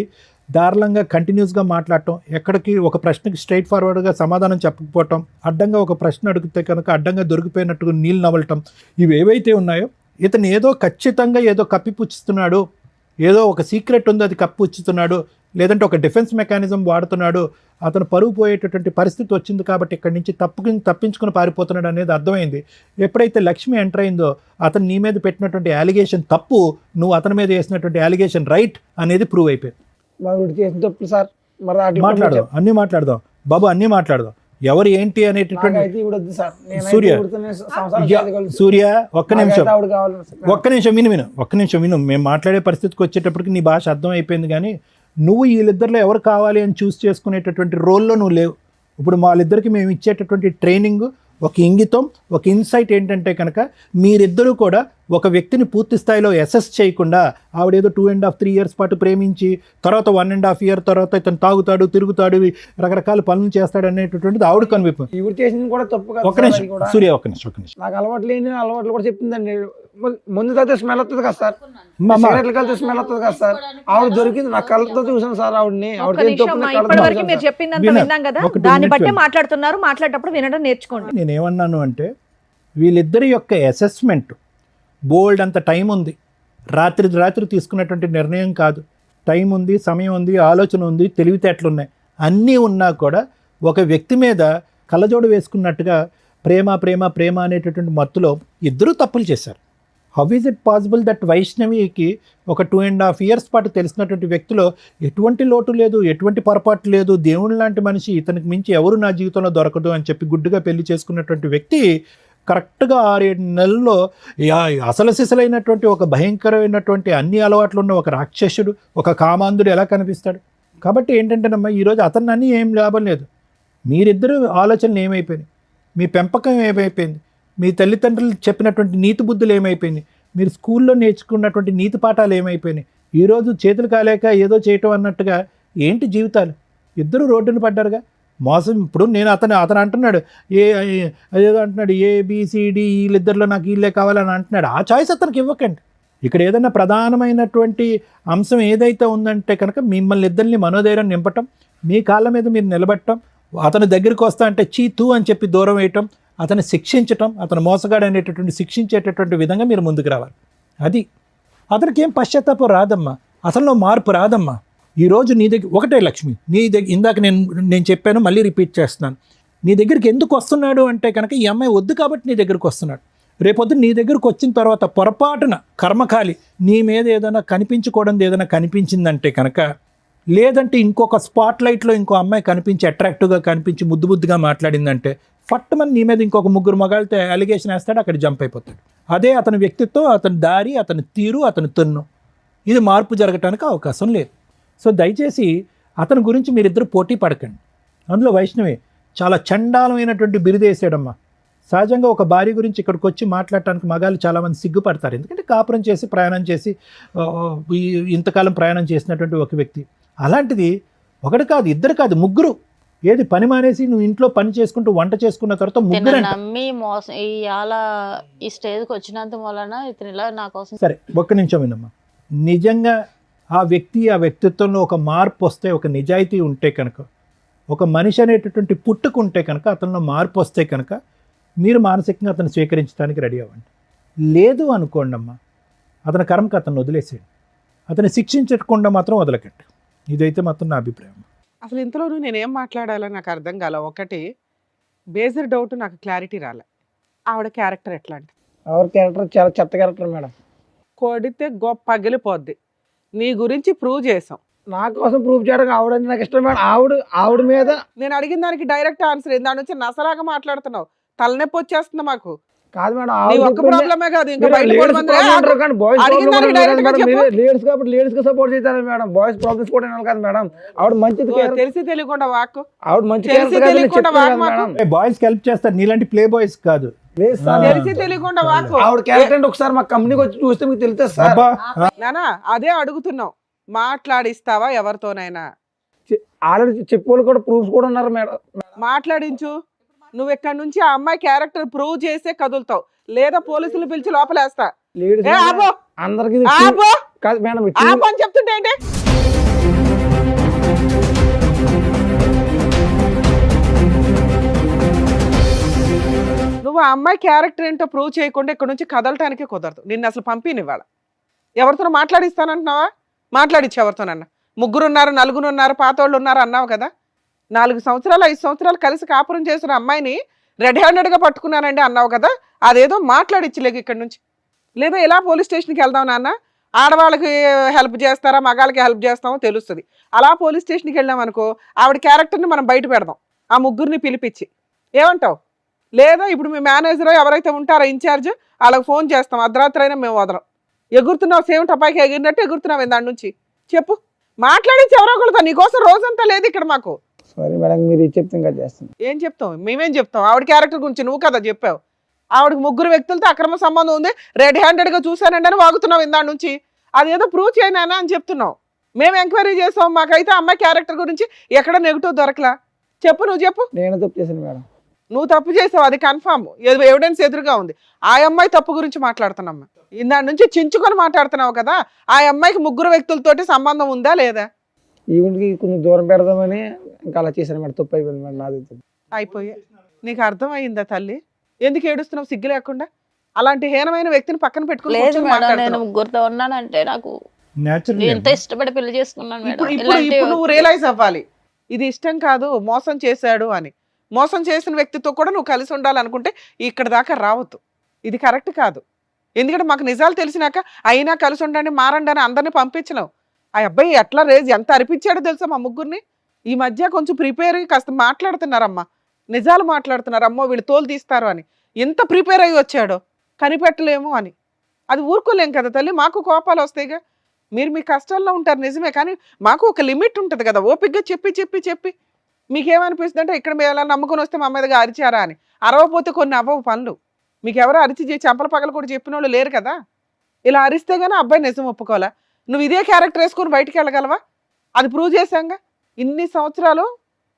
దారుణంగా కంటిన్యూస్గా మాట్లాడటం, ఎక్కడికి ఒక ప్రశ్నకి స్ట్రైట్ ఫార్వర్డ్గా సమాధానం చెప్పకపోవటం, అడ్డంగా ఒక ప్రశ్న అడిగితే కనుక అడ్డంగా దొరికిపోయినట్టుగా నీళ్ళు నవలటం, ఇవి ఏవైతే ఉన్నాయో ఇతను ఏదో ఖచ్చితంగా ఏదో కప్పిపుచ్చుతున్నాడు, ఏదో ఒక సీక్రెట్ ఉంది అది కప్పిపుచ్చుతున్నాడు, లేదంటే ఒక డిఫెన్స్ మెకానిజం వాడుతున్నాడు, అతను పరువు పోయేటటువంటి పరిస్థితి వచ్చింది కాబట్టి ఇక్కడి నుంచి తప్పించుకుని పారిపోతున్నాడు అనేది అర్థమైంది. ఎప్పుడైతే లక్ష్మి ఎంటర్ అయిందో అతను నీ మీద పెట్టినటువంటి అలిగేషన్ తప్పు, నువ్వు అతని మీద వేసినటువంటి అలిగేషన్ రైట్ అనేది ప్రూవ్ అయిపోయింది. చేసిన తప్పు సార్, మరి మాట్లాడదాం, అన్నీ మాట్లాడదాం బాబు, అన్నీ మాట్లాడదాం. ఎవరు ఏంటి అనేటటువంటి సూర్య ఒక్క నిమిషం విను. మేము మాట్లాడే పరిస్థితికి వచ్చేటప్పటికి నీ భాష అర్థం అయిపోయింది. కానీ నువ్వు వీళ్ళిద్దరిలో ఎవరు కావాలి అని చూస్ చేసుకునేటటువంటి రోల్లో నువ్వు లేవు. ఇప్పుడు వాళ్ళిద్దరికి మేము ఇచ్చేటటువంటి ట్రైనింగ్, ఒక ఇంగితం, ఒక ఇన్సైట్ ఏంటంటే కనుక మీరిద్దరూ కూడా ఒక వ్యక్తిని పూర్తి స్థాయిలో అసెస్ చేయకుండా ఆవిడేదో 2.5-3 years పాటు ప్రేమించి తర్వాత 1.5 year తర్వాత ఇతను తాగుతాడు, తిరుగుతాడు, రకరకాల పనులు చేస్తాడు అనేటటువంటిది ఆవిడ కనిపిస్తుంది. ఇవి చేసింది కూడా తప్పు కదా. ఒక నిమిషం సూర్య, ఒక నిమిషం. నాకు అలవాటు లేని అలవాట్లు కూడా చెప్తుందండి. ముందు తాగితే స్మెల్ వస్తుంది కదా సార్, సిగరెట్లు కలిసి స్మెల్ వస్తుంది కదా సార్. ఆవిడ దొరికింది, నా కళ్ళతో చూసాను సార్ ఆవిడని. ఇప్పటివరకు మీరు చెప్పిందంతా విన్నాం కదా, దాన్ని బట్టి మాట్లాడుతున్నారు. మాట్లాడేటప్పుడు వినడం నేర్చుకోండి. నేనేమన్నాను అంటే వీళ్ళిద్దరి యొక్క అసెస్మెంట్ బోల్డ్ అంత టైం ఉంది, రాత్రి తీసుకున్నటువంటి నిర్ణయం కాదు. టైం ఉంది, సమయం ఉంది, ఆలోచన ఉంది, తెలివితేటలు ఉన్నాయి, అన్నీ ఉన్నా కూడా ఒక వ్యక్తి మీద కళ్ళజోడు వేసుకున్నట్టుగా ప్రేమ ప్రేమ ప్రేమ అనేటటువంటి మత్తులో ఇద్దరూ తప్పులు చేశారు. How is it possible that వైష్ణవికి ఒక 2.5 years పాటు తెలిసినటువంటి వ్యక్తిలో ఎటువంటి లోటు లేదు, ఎటువంటి పొరపాటు లేదు, దేవుని లాంటి మనిషి, ఇతనికి మించి ఎవరు నా జీవితంలో దొరకదు అని చెప్పి గుడ్డుగా పెళ్లి చేసుకున్నటువంటి వ్యక్తి కరెక్ట్గా 6-7 నెలల్లో అసలు సిసలైనటువంటి ఒక భయంకరమైనటువంటి అన్ని అలవాట్లు ఉన్న ఒక రాక్షసుడు, ఒక కామాంధుడు ఎలా కనిపిస్తాడు? కాబట్టి ఏంటంటేనమ్మా, ఈరోజు అతన్ని అన్నీ ఏం లాభం లేదు. మీరిద్దరూ ఆలోచనలు ఏమైపోయినాయి, మీ పెంపకం ఏమైపోయింది, మీ తల్లిదండ్రులు చెప్పినటువంటి నీతి బుద్ధులు ఏమైపోయినాయి, మీరు స్కూల్లో నేర్చుకున్నటువంటి నీతి పాఠాలు ఏమైపోయినాయి, ఈరోజు చేతులు కాలేక ఏదో చేయటం అన్నట్టుగా ఏంటి జీవితాలు? ఇద్దరు రోడ్డును పడ్డారుగా. మోసం. ఇప్పుడు నేను అతను అంటున్నాడు అదేదో అంటున్నాడు ABCD వీళ్ళిద్దరిలో నాకు వీళ్ళే కావాలని అంటున్నాడు. ఆ చాయిస్ అతనికి ఇవ్వకండి. ఇక్కడ ఏదైనా ప్రధానమైనటువంటి అంశం ఏదైతే ఉందంటే కనుక మిమ్మల్ని ఇద్దరిని మనోధైర్యం నింపటం, మీ కాళ్ళ మీద మీరు నిలబెట్టడం, అతని దగ్గరికి వస్తా అంటే చీతూ అని చెప్పి దూరం వేయటం, అతన్ని శిక్షించటం, అతను మోసగాడు అనేటటువంటి శిక్షించేటటువంటి విధంగా మీరు ముందుకు రావాలి. అది అతనికి ఏం పశ్చాత్తాపం రాదమ్మా, అసలు మార్పు రాదమ్మా. ఈరోజు నీ దగ్గర ఒకటే లక్ష్మి, నీ దగ్గర ఇందాక నేను చెప్పాను, మళ్ళీ రిపీట్ చేస్తున్నాను. నీ దగ్గరికి ఎందుకు వస్తున్నాడు అంటే కనుక ఈ అమ్మాయి వద్దు కాబట్టి నీ దగ్గరికి వస్తున్నాడు. రేపొద్దు నీ దగ్గరకు వచ్చిన తర్వాత పొరపాటున కర్మకాలి నీ మీద ఏదైనా కనిపించకూడదు ఏదైనా కనిపించిందంటే కనుక, లేదంటే ఇంకొక స్పాట్ లైట్లో ఇంకో అమ్మాయి కనిపించి అట్రాక్టివ్గా కనిపించి ముద్దుగా మాట్లాడిందంటే ఫట్టుమని నీ మీద ఇంకొక 3 మగాళ్ళతో అలిగేషన్ వేస్తాడు, అక్కడ జంప్ అయిపోతాడు. అదే అతని వ్యక్తిత్వం, అతని దారి, అతని తీరు, అతని తన్ను, ఇది మార్పు జరగటానికి అవకాశం లేదు. సో దయచేసి అతని గురించి మీరిద్దరు పోటీ పడకండి. అందులో వైష్ణవి చాలా చండాలమైనటువంటి బిరుదేసాడమ్మా. సహజంగా ఒక భార్య గురించి ఇక్కడికి వచ్చి మాట్లాడటానికి మగాళ్ళు చాలామంది సిగ్గుపడతారు. ఎందుకంటే కాపురం చేసి ప్రయాణం చేసి ఇంతకాలం ప్రయాణం చేసినటువంటి ఒక వ్యక్తి. అలాంటిది ఒకటి కాదు, ఇద్దరు కాదు, 3. ఏది పని మానేసి నువ్వు ఇంట్లో పని చేసుకుంటూ వంట చేసుకున్న తర్వాత 3 నమ్మి మోసం ఈ స్టేజ్కి వచ్చినంత వలన ఇతను ఇలా నా కోసం. సరే ఒక్క నిమిషం వినమ్మా. నిజంగా ఆ వ్యక్తిత్వంలో ఒక మార్పు వస్తే, ఒక నిజాయితీ ఉంటే కనుక, ఒక మనిషి అనేటటువంటి పుట్టుకుంటే కనుక, అతనిలో మార్పు వస్తే కనుక మీరు మానసికంగా అతను స్వీకరించడానికి రెడీ అవ్వండి. లేదు అనుకోండి అమ్మా, అతని కర్మకు అతను వదిలేసేయండి. అతన్ని శిక్షించకుండా మాత్రం వదలకండి. ఇదైతే మాత్రం నా అభిప్రాయం. అసలు ఇంతలోనూ నేనేం మాట్లాడాలో నాకు అర్థం కాల. ఒకటి బేసిక్ డౌట్, నాకు క్లారిటీ రాలే. ఆవిడ క్యారెక్టర్ ఎట్లాంటి? ఆవిడ క్యారెక్టర్ చాలా చెత్త క్యారెక్టర్ మేడం. కొడితే గొప్ప పగిలిపోద్ది. నీ గురించి ప్రూవ్ చేసాం. నా కోసం ప్రూవ్ చేయడానికి ఆవిడ నాకు ఇష్టం మేడం. ఆవిడ మీద నేను అడిగిన దానికి డైరెక్ట్ ఆన్సర్ ఏంది? దాని నుంచి నసలాగా మాట్లాడుతున్నావు. తలనొప్పి వచ్చేస్తుంది మాకు. కాదు మేడం, ప్రాబ్లమే కాదు, ఇంకా బయట లేడీస్ కాబట్టి లేడీస్ కి సపోర్ట్ చేస్తారు మేడం. బాయ్స్ ప్రాబ్లమ్స్ కూడా వినాలి కదా మేడం. ఆవిడ మంచిది తెలిసి తెలియకుండా వాక్, ఆవిడ మంచి తెలిసి తెలియకుండా వాక్. బాయ్స్ హెల్ప్ చేస్తారు, నీలాంటి ప్లే బాయ్స్ కాదు. లేదు సార్, తెలిసి తెలియకుండా వాకు ఆవిడ క్యారెక్టర్ అంటే ఒకసారి మా కంపెనీకి వచ్చి చూస్తే మీకు తెలుస్తుంది సార్. అబ్బా నానా అదే అడుగుతున్నావు, మాట్లాడిస్తావా ఎవరితోనైనా? ఆల్రెడీ చెప్పోళ్ళు కూడా ప్రూఫ్స్ కూడా ఉన్నారు మేడం. మాట్లాడించు. నువ్వు ఇక్కడ నుంచి ఆ అమ్మాయి క్యారెక్టర్ ప్రూవ్ చేసే కదులుతావు, లేదా పోలీసులు పిలిచి లోపలేస్తా. లేడీస్ ఏ ఆపో, అందరికి ఆపో, కాదు మేడం, ఆపో అని చెప్తుంటే ఏంటి? నువ్వు ఆ అమ్మాయి క్యారెక్టర్ ఏంటో ప్రూవ్ చేయకుండా ఇక్కడ నుంచి కదలటానికే కుదరదు. నిన్ను అసలు పంపినివ్వాల. ఎవరితో మాట్లాడిస్తానంటున్నావా? మాట్లాడిచ్చు ఎవరితోనన్నా. 3 ఉన్నారు, 4 ఉన్నారు, పాతోళ్ళు ఉన్నారు అన్నావు కదా. 4 సంవత్సరాలు 5 సంవత్సరాలు కలిసి కాపురం చేసిన అమ్మాయిని రెడ్ హ్యాండెడ్గా పట్టుకున్నానండి అన్నావు కదా. అదేదో మాట్లాడిచ్చులేక ఇక్కడ నుంచి. లేదా ఎలా పోలీస్ స్టేషన్కి వెళ్దాం నాన్న, ఆడవాళ్ళకి హెల్ప్ చేస్తారా మగాళ్ళకి హెల్ప్ చేస్తామో తెలుస్తుంది. అలా పోలీస్ స్టేషన్కి వెళ్ళాం అనుకో, ఆవిడ క్యారెక్టర్ని మనం బయట పెడదాం, ఆ 3 పిలిపించి. ఏమంటావు? లేదా ఇప్పుడు మీ మేనేజర్ ఎవరైతే ఉంటారో ఇన్ఛార్జ్, వాళ్ళకి ఫోన్ చేస్తాం, అర్ధరాత్రి అయినా మేము వదలం. ఎగురుతున్నావు, సేమ్ టపాయికి ఎగిరినట్టు ఎగురుతున్నావు దాని నుంచి. చెప్పు, మాట్లాడించి ఎవరో ఒకరితో. నీకోసం రోజంతా లేదు ఇక్కడ మాకు. సారీ మేడం, మీరు చెప్తే ఇంకా చేస్తాను. ఏం చెప్తాం? మేమేం చెప్తాం? ఆవిడ క్యారెక్టర్ గురించి నువ్వు కదా చెప్పావు. ఆవిడకి 3 వ్యక్తులతో అక్రమ సంబంధం ఉంది, రెడ్ హ్యాండెడ్గా చూశానండి అని వాగుతున్నావు ఇందాడి నుంచి. అదేదో ప్రూవ్ చేయనా అని చెప్తున్నావు. మేము ఎంక్వైరీ చేస్తాం, మాకైతే అమ్మాయి క్యారెక్టర్ గురించి ఎక్కడ నెగిటివ్ దొరకలా. చెప్పు, నువ్వు చెప్పు. నేను తప్పు చేశాను మేడం. నువ్వు తప్పు చేసావు, అది కన్ఫామ్, ఎవిడెన్స్ ఎదురుగా ఉంది. ఆ అమ్మాయి తప్పు గురించి మాట్లాడుతున్నామ్మా. ఇందాడి నుంచి చించుకొని మాట్లాడుతున్నావు కదా. ఆ అమ్మాయికి 3 వ్యక్తులతోటి సంబంధం ఉందా లేదా? ఈవెంట్కి కొంచెం దూరం పెడదామని ఇంకా అలా చేశాను మేడం. తప్పు అయిపోయింది మేడం, నాది తప్పు. అయిపోయా. నీకు అర్థమైందా తల్లి? ఎందుకు ఏడుస్తున్నావు సిగ్గు లేకుండా? అలాంటి హీనమైన వ్యక్తిని పక్కన పెట్టుకుని లేదు కూర్చొని మేడం, నేను మాట్లాడుతున్నావు. 3తో ఉన్నానంటే నాకు న్యాచురల్ ఎంత ఇష్టపడి పెళ్లి చేసుకున్నాను మేడం. ఇప్పుడు నువ్వు రియలైజ్ అవ్వాలి, ఇది ఇష్టం కాదు, మోసం చేశాడు అని. మోసం చేసిన వ్యక్తితో కూడా నువ్వు కలిసి ఉండాలనుకుంటే ఇక్కడ దాకా రావద్దు. ఇది కరెక్ట్ కాదు. ఎందుకంటే మాకు నిజాలు తెలిసినాక అయినా కలిసి ఉండండి, మారండి అని అందరినీ పంపించినావు. ఆ అబ్బాయి ఎట్లా ఎంత అరిపించాడో తెలుసా మా 3ని. ఈ మధ్య కొంచెం ప్రిపేర్ అయ్యి కాస్త మాట్లాడుతున్నారమ్మా, నిజాలు మాట్లాడుతున్నారు. అమ్మో వీళ్ళు తోలు తీస్తారు అని ఎంత ప్రిపేర్ అయ్యి వచ్చాడో, కనిపెట్టలేము అని. అది ఊరుకోలేం కదా తల్లి, మాకు కోపాలు వస్తాయిగా. మీరు మీ కష్టాల్లో ఉంటారు నిజమే, కానీ మాకు ఒక లిమిట్ ఉంటుంది కదా. ఓపికగా చెప్పి చెప్పి చెప్పి మీకేమనిపిస్తుంది అంటే ఇక్కడ మీరు ఎలా నమ్ముకొని వస్తే మా మీదగా అరిచారా అని. అరవపోతే కొన్ని అవ్వవు పనులు. మీకు ఎవరో అరిచి చెంపల పగలు కూడా చెప్పిన వాళ్ళు లేరు కదా. ఇలా అరిస్తే గానీ అబ్బాయి నిజం ఒప్పుకోవాలా. నువ్వు ఇదే క్యారెక్టర్ వేసుకొని బయటికి వెళ్ళగలవా? అది ప్రూవ్ చేశాంగా. ఇన్ని సంవత్సరాలు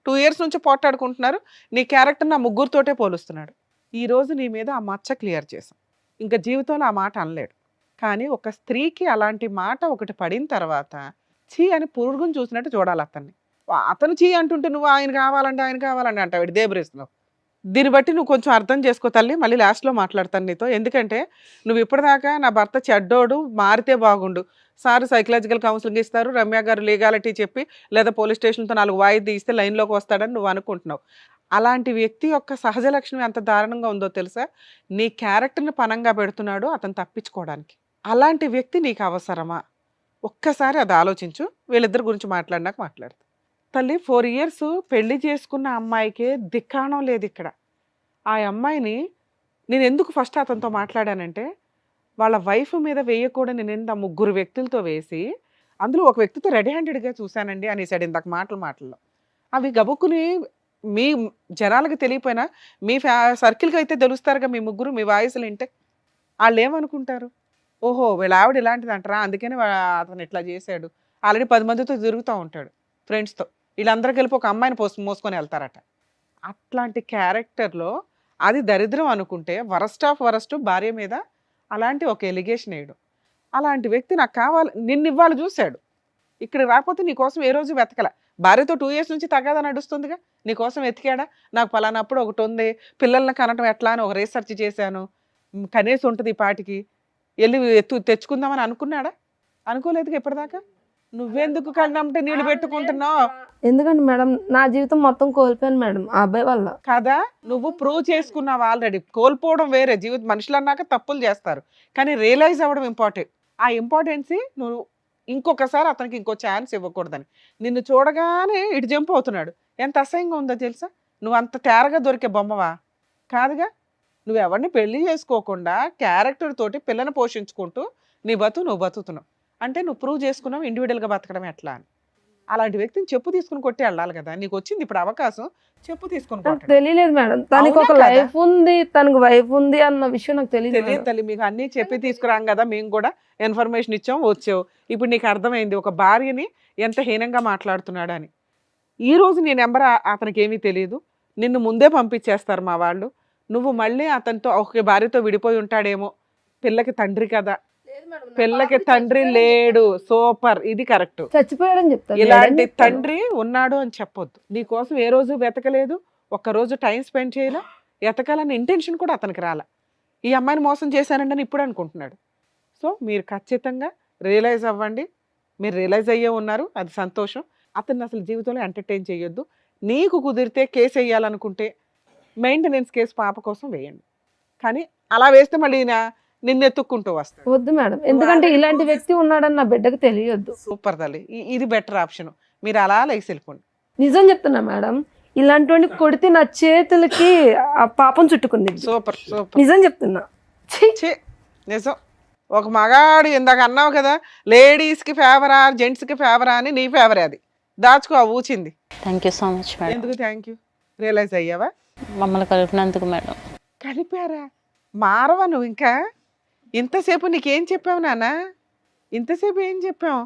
2 years నుంచి పోట్లాడుకుంటున్నారు. నీ క్యారెక్టర్ నా 3తోటే పోలుస్తున్నాడు. ఈ రోజు నీ మీద ఆ మచ్చ క్లియర్ చేశాం. ఇంకా జీవితంలో ఆ మాట అనలేడు. కానీ ఒక స్త్రీకి అలాంటి మాట ఒకటి పడిన తర్వాత చీ అని పురుగుని చూసినట్టు చూడాలి అతన్ని. అతను చీ అంటుంటే నువ్వు ఆయన కావాలంటే అంటావు, దేబరేస్తున్నావు. దీన్ని బట్టి నువ్వు కొంచెం అర్థం చేసుకో తల్లి. మళ్ళీ లాస్ట్లో మాట్లాడతాను నీతో. ఎందుకంటే నువ్వు ఇప్పటిదాకా నా భర్త చెడ్డోడు, మారితే బాగుండు, సార్ సైకలాజికల్ కౌన్సిలింగ్ ఇస్తారు, రమ్య గారు లీగాలిటీ చెప్పి లేదా పోలీస్ స్టేషన్తో 4 వాయిదా తీస్తే లైన్లోకి వస్తాడని నువ్వు అనుకుంటున్నావు. అలాంటి వ్యక్తి యొక్క సహజ లక్షణం ఎంత దారుణంగా ఉందో తెలుసా? నీ క్యారెక్టర్ని పనంగా పెడుతున్నాడు అతను తప్పించుకోవడానికి. అలాంటి వ్యక్తి నీకు అవసరమా? ఒక్కసారి అది ఆలోచించు. వీళ్ళిద్దరి గురించి మాట్లాడినాక మాట్లాడతా తల్లి. 4 years పెళ్లి చేసుకున్న అమ్మాయికే దిక్కాణం లేదు ఇక్కడ. ఆ అమ్మాయిని నేను ఎందుకు ఫస్ట్ అతనితో మాట్లాడానంటే, వాళ్ళ వైఫ్ మీద వేయకూడని నింద 3 వ్యక్తులతో వేసి, అందులో ఒక వ్యక్తితో రెడీ హ్యాండెడ్గా చూశానండి అనేసాడు ఇందాక మాటల్లో. అవి గబుక్కుని మీ జనాలకు తెలియపోయినా మీ సర్కిల్కి అయితే తెలుస్తారుగా మీ 3 మీ వాయిస్లు వింటే. వాళ్ళు ఏమనుకుంటారు? ఓహో వీళ్ళ ఆవిడ ఇలాంటిది అంటారా, అందుకని అతను ఇట్లా చేశాడు. ఆల్రెడీ 10 మందితో తిరుగుతూ ఉంటాడు ఫ్రెండ్స్తో. వీళ్ళందరూ కలిపి ఒక అమ్మాయిని మోసుకొని వెళ్తారట. అట్లాంటి క్యారెక్టర్లో అది దరిద్రం అనుకుంటే వరస్ట్ ఆఫ్ వరస్ట్ భార్య మీద అలాంటి ఒక ఎలిగేషన్ వేయడం. అలాంటి వ్యక్తి నాకు కావాలి, నిన్ను ఇవ్వాలి చూశాడు. ఇక్కడ రాకపోతే నీకోసం ఏ రోజు వెతకల. భార్యతో 2 years నుంచి తగ్గదా నడుస్తుందిగా, నీకోసం వెతికాడా? నాకు పలానప్పుడు ఒకటి ఉంది, పిల్లల్ని కనటం ఎట్లా అని ఒక రీసెర్చ్ చేశాను, కనీసం ఉంటుంది ఈ పాటికి, వెళ్ళి తెచ్చుకుందామని అనుకున్నాడా? అనుకోలేదుగా ఇప్పటిదాకా. నువ్వెందుకు కళ్ళంటే నీళ్ళు పెట్టుకుంటున్నావు? ఎందుకంటే మేడం నా జీవితం మొత్తం కోల్పోయాను మేడం ఆ అబ్బాయి వల్ల. కదా, నువ్వు ప్రూవ్ చేసుకున్నావు ఆల్రెడీ. కోల్పోవడం వేరే, జీవితం మనుషులు అన్నాక తప్పులు చేస్తారు, కానీ రియలైజ్ అవ్వడం ఇంపార్టెంట్. ఆ ఇంపార్టెన్సీ నువ్వు ఇంకొకసారి అతనికి ఇంకో ఛాన్స్ ఇవ్వకూడదని. నిన్ను చూడగానే ఇటు జంప్ అవుతున్నాడు. ఎంత అసహ్యంగా ఉందో తెలుసా? నువ్వు అంత తేరగా దొరికే బొమ్మవా? కాదుగా. నువ్వు ఎవరిని పెళ్లి చేసుకోకుండా క్యారెక్టర్ తోటి పిల్లని పోషించుకుంటూ నీ నువ్వు బతుకుతున్నావు అంటే నువ్వు ప్రూవ్ చేసుకున్నావు ఇండివిజువల్గా బతకడం ఎట్లా అని. అలాంటి వ్యక్తిని చెప్పు తీసుకుని కొట్టి వెళ్ళాలి కదా. నీకు వచ్చింది ఇప్పుడు అవకాశం, చెప్పు తీసుకుని నాకు కొట్టండి. తెలియలేదు మేడం, తనకి ఒక అవునా కదా? లైఫ్ ఉంది, తనకు వైఫ్ ఉంది అన్న విషయం నాకు తెలియదు తెలియదు మేడం. తల్లి, మీకు అన్నీ చెప్పి తీసుకురాం కదా, మేము కూడా ఇన్ఫర్మేషన్ ఇచ్చాం, వచ్చావు. ఇప్పుడు నీకు అర్థమైంది ఒక భార్యని ఎంత హీనంగా మాట్లాడుతున్నాడు అని. ఈ రోజు నీ నెంబర్ అతనికి ఏమీ తెలియదు, నిన్ను ముందే పంపించేస్తారు మా వాళ్ళు. నువ్వు మళ్ళీ అతనితో ఒక భార్యతో విడిపోయి ఉంటాడేమో. పిల్లకి తండ్రి కదా, పిల్లకి తండ్రి లేడు. సూపర్, ఇది కరెక్ట్. చచ్చిపోయాడని చెప్తాను. ఇలాంటి లేడని చెప్తాను. తండ్రి ఉన్నాడు అని చెప్పొద్దు. నీకోసం ఏ రోజు వెతకలేదు, ఒక్కరోజు టైం స్పెండ్ చేయలే, ఎతకాలన్న ఇంటెన్షన్ కూడా అతనికి రాలే. ఈ అమ్మాయిని మోసం చేశానండి అని ఇప్పుడు అనుకుంటున్నాడు. సో మీరు ఖచ్చితంగా రియలైజ్ అవ్వండి. మీరు రియలైజ్ అయ్యే ఉన్నారు, అది సంతోషం. అతన్ని అసలు జీవితంలో ఎంటర్టైన్ చేయొద్దు. నీకు కుదిరితే కేసు వేయాలనుకుంటే మెయింటెనెన్స్ కేసు పాప కోసం వేయండి. కానీ అలా వేస్తే మళ్ళీ నిన్ను ఎత్తుక్కుంటూ వస్తాడు. వద్దు మేడం, ఎందుకంటే ఇలాంటి వ్యక్తి ఉన్నాడని నా బిడ్డకు తెలియొద్దు. సూపర్ తల్లి, ఇది బెటర్ ఆప్షన్. మీరు అలా లేచి వెళ్ళిపోండి. నిజం చెప్తున్నా మేడం, ఇలాంటి కొడితే నా చేతులకి ఆ పాపం చుట్టుకుంది. సూపర్ సూపర్, నిజం చెప్తున్నా. ఛీ! ఛీ, నిజం. ఒక మగాడు ఇందాక అన్నావు కదా, లేడీస్కి ఫేవరా జెంట్స్కి ఫేవరా అని, నీ ఫేవరే అది. దాచుకో ఆ ఊచింది. Thank you so much madam. ఎందుకు థ్యాంక్ యూ? రియలైజ్ అయ్యావా? మమ్మల్ని కలిపినందుకు మేడం. కలిపారా? మారవా నువ్వు ఇంకా? ఇంతసేపు నీకేం చెప్పావు నాన్న? ఇంతసేపు ఏం చెప్పావు?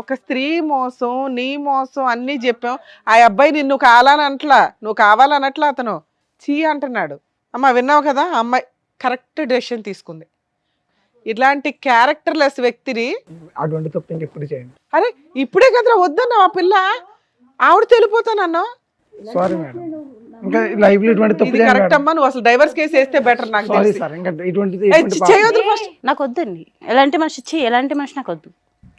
ఒక స్త్రీ మోసం, నీ మోసం అన్నీ చెప్పాం. ఆ అబ్బాయి నిన్ను కావాలనట్లా, నువ్వు కావాలనట్లా, అతను చీ అంటున్నాడు. అమ్మ విన్నావు కదా, ఆ అమ్మాయి కరెక్ట్ డెసిషన్ తీసుకుంది. ఇలాంటి క్యారెక్టర్లెస్ వ్యక్తిని అటువంటి తప్పు ఇంకెప్పుడు చేయండి. అరే ఇప్పుడే కదరా వద్దన్నావు, ఆ పిల్ల ఆవిడ తెలిపోతానన్నా. సారీ మేడం, ఇంకా లైఫ్ లో ఇటువంటి తప్పు ఇది చేయండి కరెక్ట్ మేడం. అమ్మా, నువ్వు అసలు డైవర్స్ కేసు వేస్తే బెటర్ నాకు సారీ తెలిసి. సార్, ఇంకా ఇటువంటిది ఏ, చేయొద్దు ఫస్ట్. నాకు వద్దండి ఎలాంటి మనిషి, ఎలాంటి మనిషి నాకు వద్దు.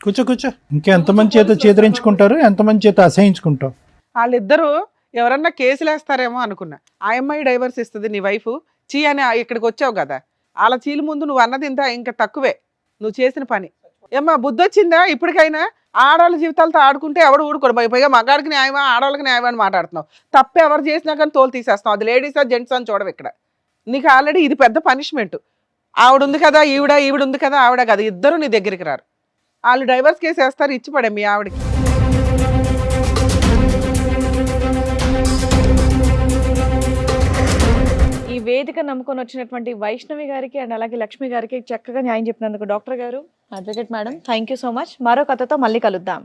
కూర్చో. ఇంకా ఎంతమంది చేత చేదరించుకుంటారు, ఎంతమంది చేత అసహించుకుంటావు. వాళ్ళిద్దరూ ఎవరన్నా కేసులు వేస్తారేమో అనుకున్నా. ఆ అమ్మాయి డైవర్స్ ఇస్తుంది, నీ వైఫ్ చీ అని ఇక్కడికి వచ్చావు కదా. వాళ్ళ చీల ముందు నువ్వు అన్నది ఇంకా తక్కువే నువ్వు చేసిన పని. ఏమ్మా బుద్ధి వచ్చిందా ఇప్పటికైనా? ఆడవాళ్ళ జీవితాలతో ఆడుకుంటే ఎవడు ఊడుకోడు. పైగా మగాడికి న్యాయమా ఆడవాళ్ళకి న్యాయమా అని మాట్లాడుతున్నావు. తప్పు ఎవరు చేసినా కానీ తోలు తీసేస్తావు. అది లేడీసా జెంట్స్ అని చూడవు ఇక్కడ. నీకు ఆల్రెడీ ఇది పెద్ద పనిష్మెంట్. ఆవిడ ఉంది కదా ఈవిడ ఉంది కదా ఆవిడ కదా, ఇద్దరు నీ దగ్గరికి రారు. వాళ్ళు డైవర్స్ కేసు వేస్తారు, ఇచ్చి పడే మీ ఆవిడకి. ఈ వేదిక నమ్ముకొని వచ్చినటువంటి వైష్ణవి గారికి అండ్ అలాగే లక్ష్మి గారికి చక్కగా న్యాయం చెప్పినందుకు డాక్టర్ గారు, advocate madam, thank you so much. మరో కథతో మళ్ళీ కలుద్దాం.